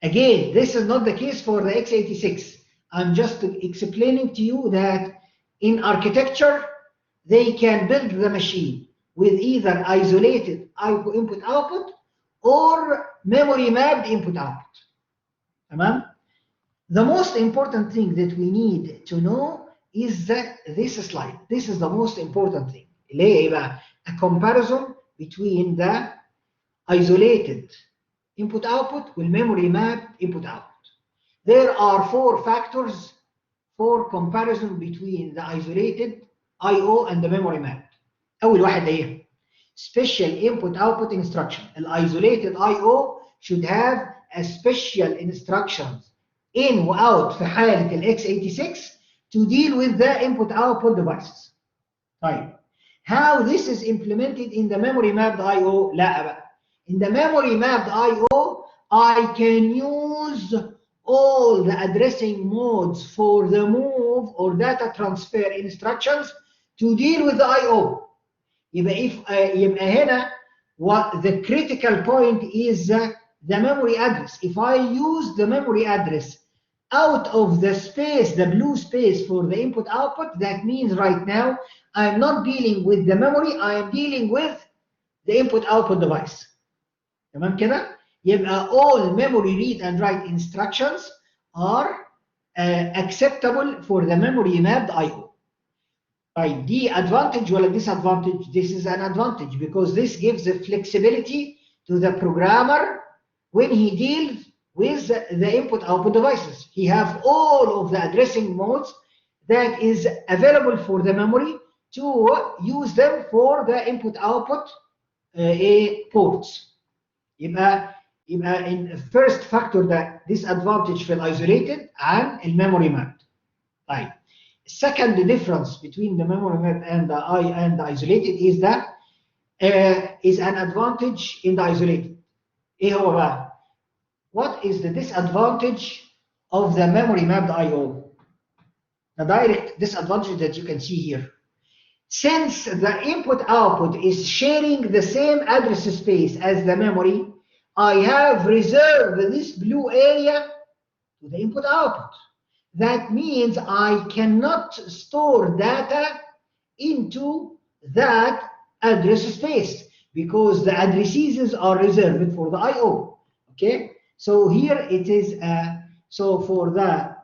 Again, this is not the case for the x86. I'm just explaining to you that in architecture, they can build the machine with either isolated input output or memory mapped input output. Tamam? The most important thing that we need to know is that this slide. This is the most important thing. A comparison between the isolated input output with memory mapped input output. There are 4 factors for comparison between the isolated I/O and the memory mapped. أول واحد إيه؟ Special input output instruction. The isolated I/O should have a special instructions in or out في حالة ال x86 to deal with the input output devices. طيب. How this is implemented in the memory mapped I/O? لا بقى. In the memory mapped I/O, I can use all the addressing modes for the move or data transfer instructions to deal with the I/O. يبقى هنا what the critical point is the memory address. If I use the memory address out of the space, the blue space for the input output, that means right now I'm not dealing with the memory, I am dealing with the input output device. تمام كده؟ يبقى all memory read and write instructions are acceptable for the memory mapped I/O. Right, the advantage or disadvantage? This is an advantage because this gives the flexibility to the programmer when he deals with the input output devices. He have all of the addressing modes that is available for the memory to use them for the input output ports. يبقى in first factor that disadvantage في isolated and memory mapped. طيب second difference between the memory mapped and the isolated is that is an advantage in the isolated. إيه هو بقى؟ What is the disadvantage of the memory mapped I/O? The direct disadvantage that you can see here. Since the input-output is sharing the same address space as the memory, I have reserved this blue area to the input-output. That means I cannot store data into that address space because the addresses are reserved for the I/O. Okay, so here it is. So for the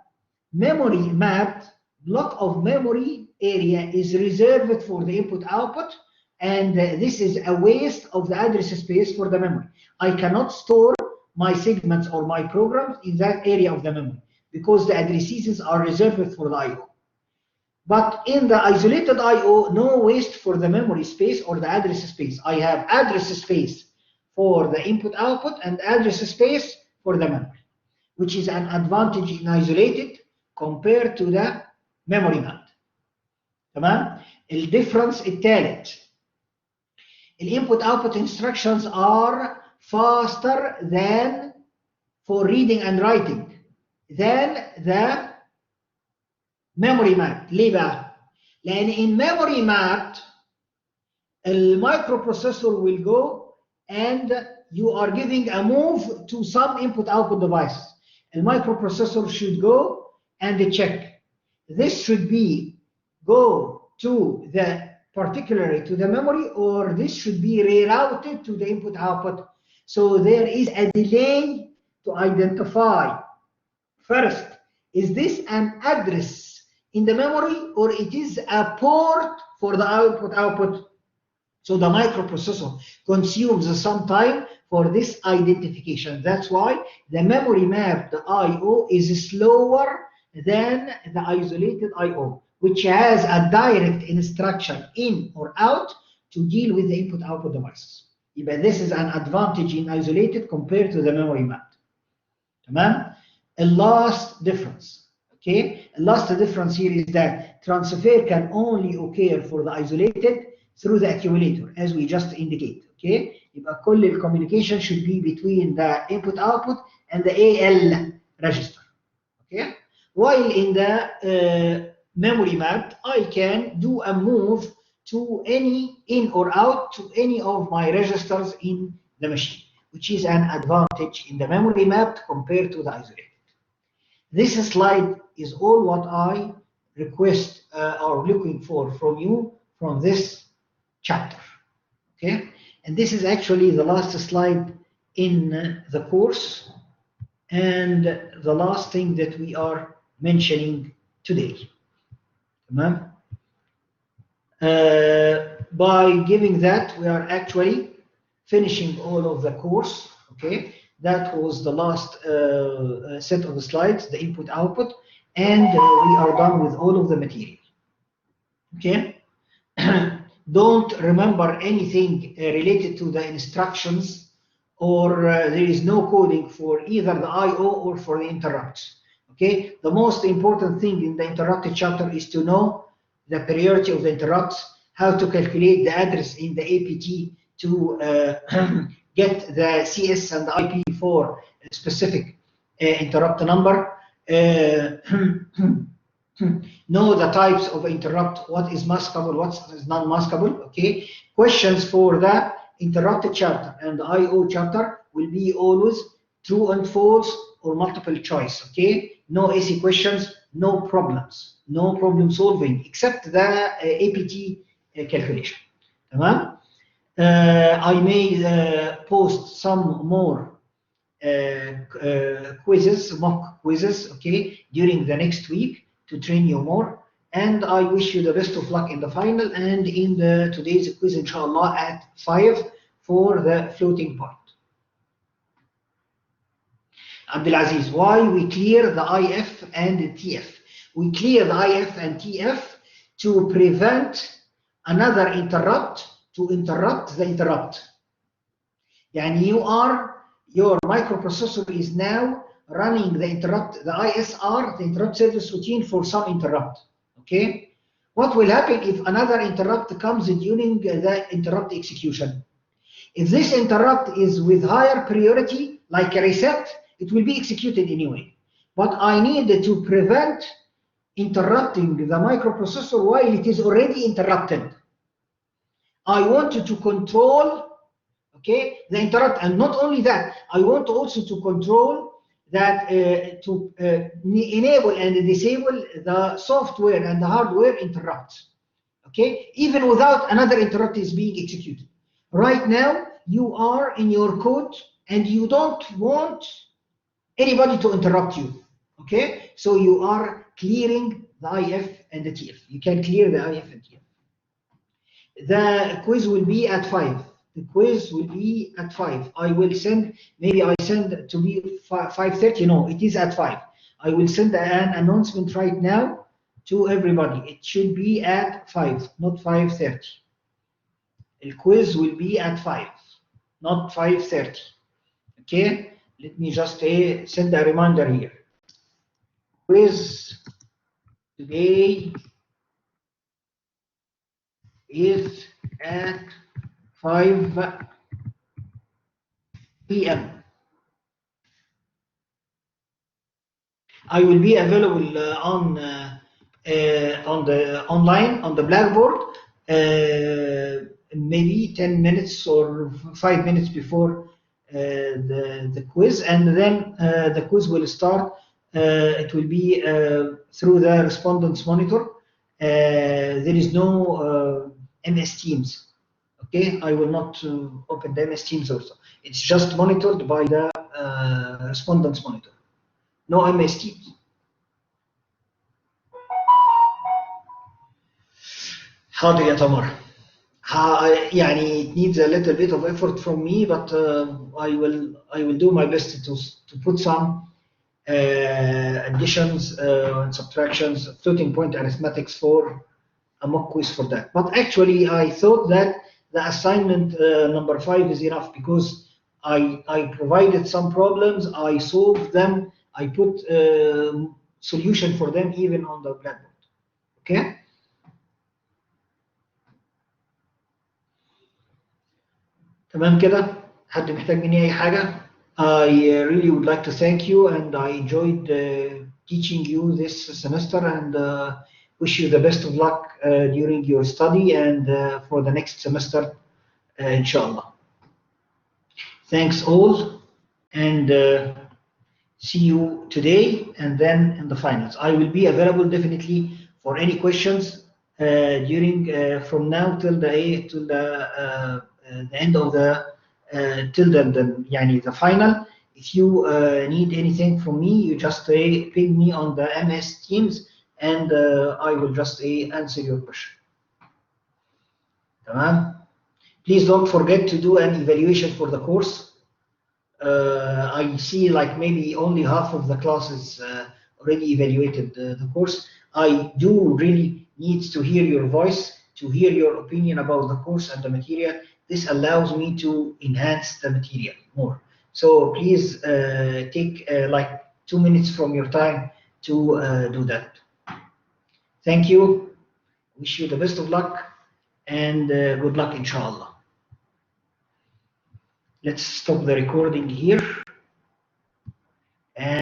memory mapped, block of memory area is reserved for the input-output, and this is a waste of the address space for the memory. I cannot store my segments or my programs in that area of the memory because the addresses are reserved for the I/O. But in the isolated I/O, no waste for the memory space or the address space. I have address space for the input-output and address space for the memory, which is an advantage in isolated compared to the memory mapped. تمام؟ الديفرنس الثالث، الانبوت-output instructions are faster than for reading and writing than the memory mapped. ليه بقى؟ لأن in memory mapped microprocessor will go and you are giving a move to some input-output device. Microprocessor should go and check. This should be go to the particularly to the memory, or this should be rerouted to the input-output. So there is a delay to identify first, is this an address in the memory or it is a port for the output? So the microprocessor consumes some time for this identification. That's why the memory mapped I/O is slower than the isolated I/O, which has a direct instruction in or out to deal with the input-output devices. But this is an advantage in isolated compared to the memory mapped. تمام? The last difference. Okay, the last difference here is that transfer can only occur for the isolated through the accumulator, as we just indicate. Okay, يبقى كل communication should be between the input-output and the AL register. Okay, while in the memory mapped, I can do a move to any in or out to any of my registers in the machine, which is an advantage in the memory mapped compared to the isolated. This slide is all what I request or looking for from you from this chapter. Okay, and this is actually the last slide in the course and the last thing that we are mentioning today. By giving that, we are actually finishing all of the course. Okay, that was the last set of slides, the input-output, and we are done with all of the material. Okay, don't remember anything related to the instructions, or there is no coding for either the I/O or for the interrupts. Okay, the most important thing in the interrupted chapter is to know the priority of the interrupts, how to calculate the address in the APT to get the CS and the IP for a specific interrupt number, know the types of interrupt, what is maskable, what is non-maskable. Okay, questions for the interrupted chapter and the I/O chapter will be always true and false or multiple choice. Okay, no AC questions, no problems, no problem solving except the APT calculation. تمام. I may post some more quizzes, mock quizzes, okay, during the next week to train you more. And I wish you the best of luck in the final and in the today's quiz, inshallah, at 5 for the floating point. Abdulaziz, why we clear the IF and the TF? We clear the IF and TF to prevent another interrupt to interrupt the interrupt. Yani your microprocessor is now running the interrupt, the ISR, the interrupt service routine for some interrupt. Okay? What will happen if another interrupt comes during the interrupt execution? If this interrupt is with higher priority, like a reset, it will be executed anyway. But I need to prevent interrupting the microprocessor while it is already interrupted. I want to control, okay, the interrupt, and not only that, I want also to control that to enable and disable the software and the hardware interrupts, okay, even without another interrupt is being executed. Right now, you are in your code and you don't want anybody to interrupt you, okay? So you are clearing the IF and the TF. You can clear the IF and TF. The quiz will be at 5. The quiz will be at 5. I will send, maybe I send to be 5:30. No, it is at 5. I will send an announcement right now to everybody. It should be at 5, not 5:30. The quiz will be at 5, not 5:30. Okay? Let me just send a reminder here. Quiz today is at 5 p.m. I will be available on the online on the Blackboard maybe 10 minutes or 5 minutes before the quiz, and then the quiz will start. It will be through the respondents monitor. There is no MS Teams. Okay, I will not open the MS Teams also. It's just monitored by the respondents monitor. No MS Teams. حاضر يا تمر. يعني it needs a little bit of effort from me, but I will do my best to put some additions and subtractions, floating point arithmetics for a mock quiz for that. But actually, I thought that the assignment number 5 is enough because I provided some problems, I solved them, I put solution for them even on the Blackboard. Okay. تمام كده؟ حد محتاج مني أي حاجة؟ I really would like to thank you, and I enjoyed teaching you this semester, and wish you the best of luck during your study and for the next semester, inshallah. Thanks all, and see you today and then in the finals. I will be available definitely for any questions during from now till the end of the till the final. If you need anything from me, you just ping me on the MS Teams, and I will just answer your question. Tamam? Please don't forget to do an evaluation for the course. I see like maybe only half of the classes already evaluated the course. I do really need to hear your voice, to hear your opinion about the course and the material. This allows me to enhance the material more. So please take like 2 minutes from your time to do that. Thank you. Wish you the best of luck, and good luck, inshallah. Let's stop the recording here.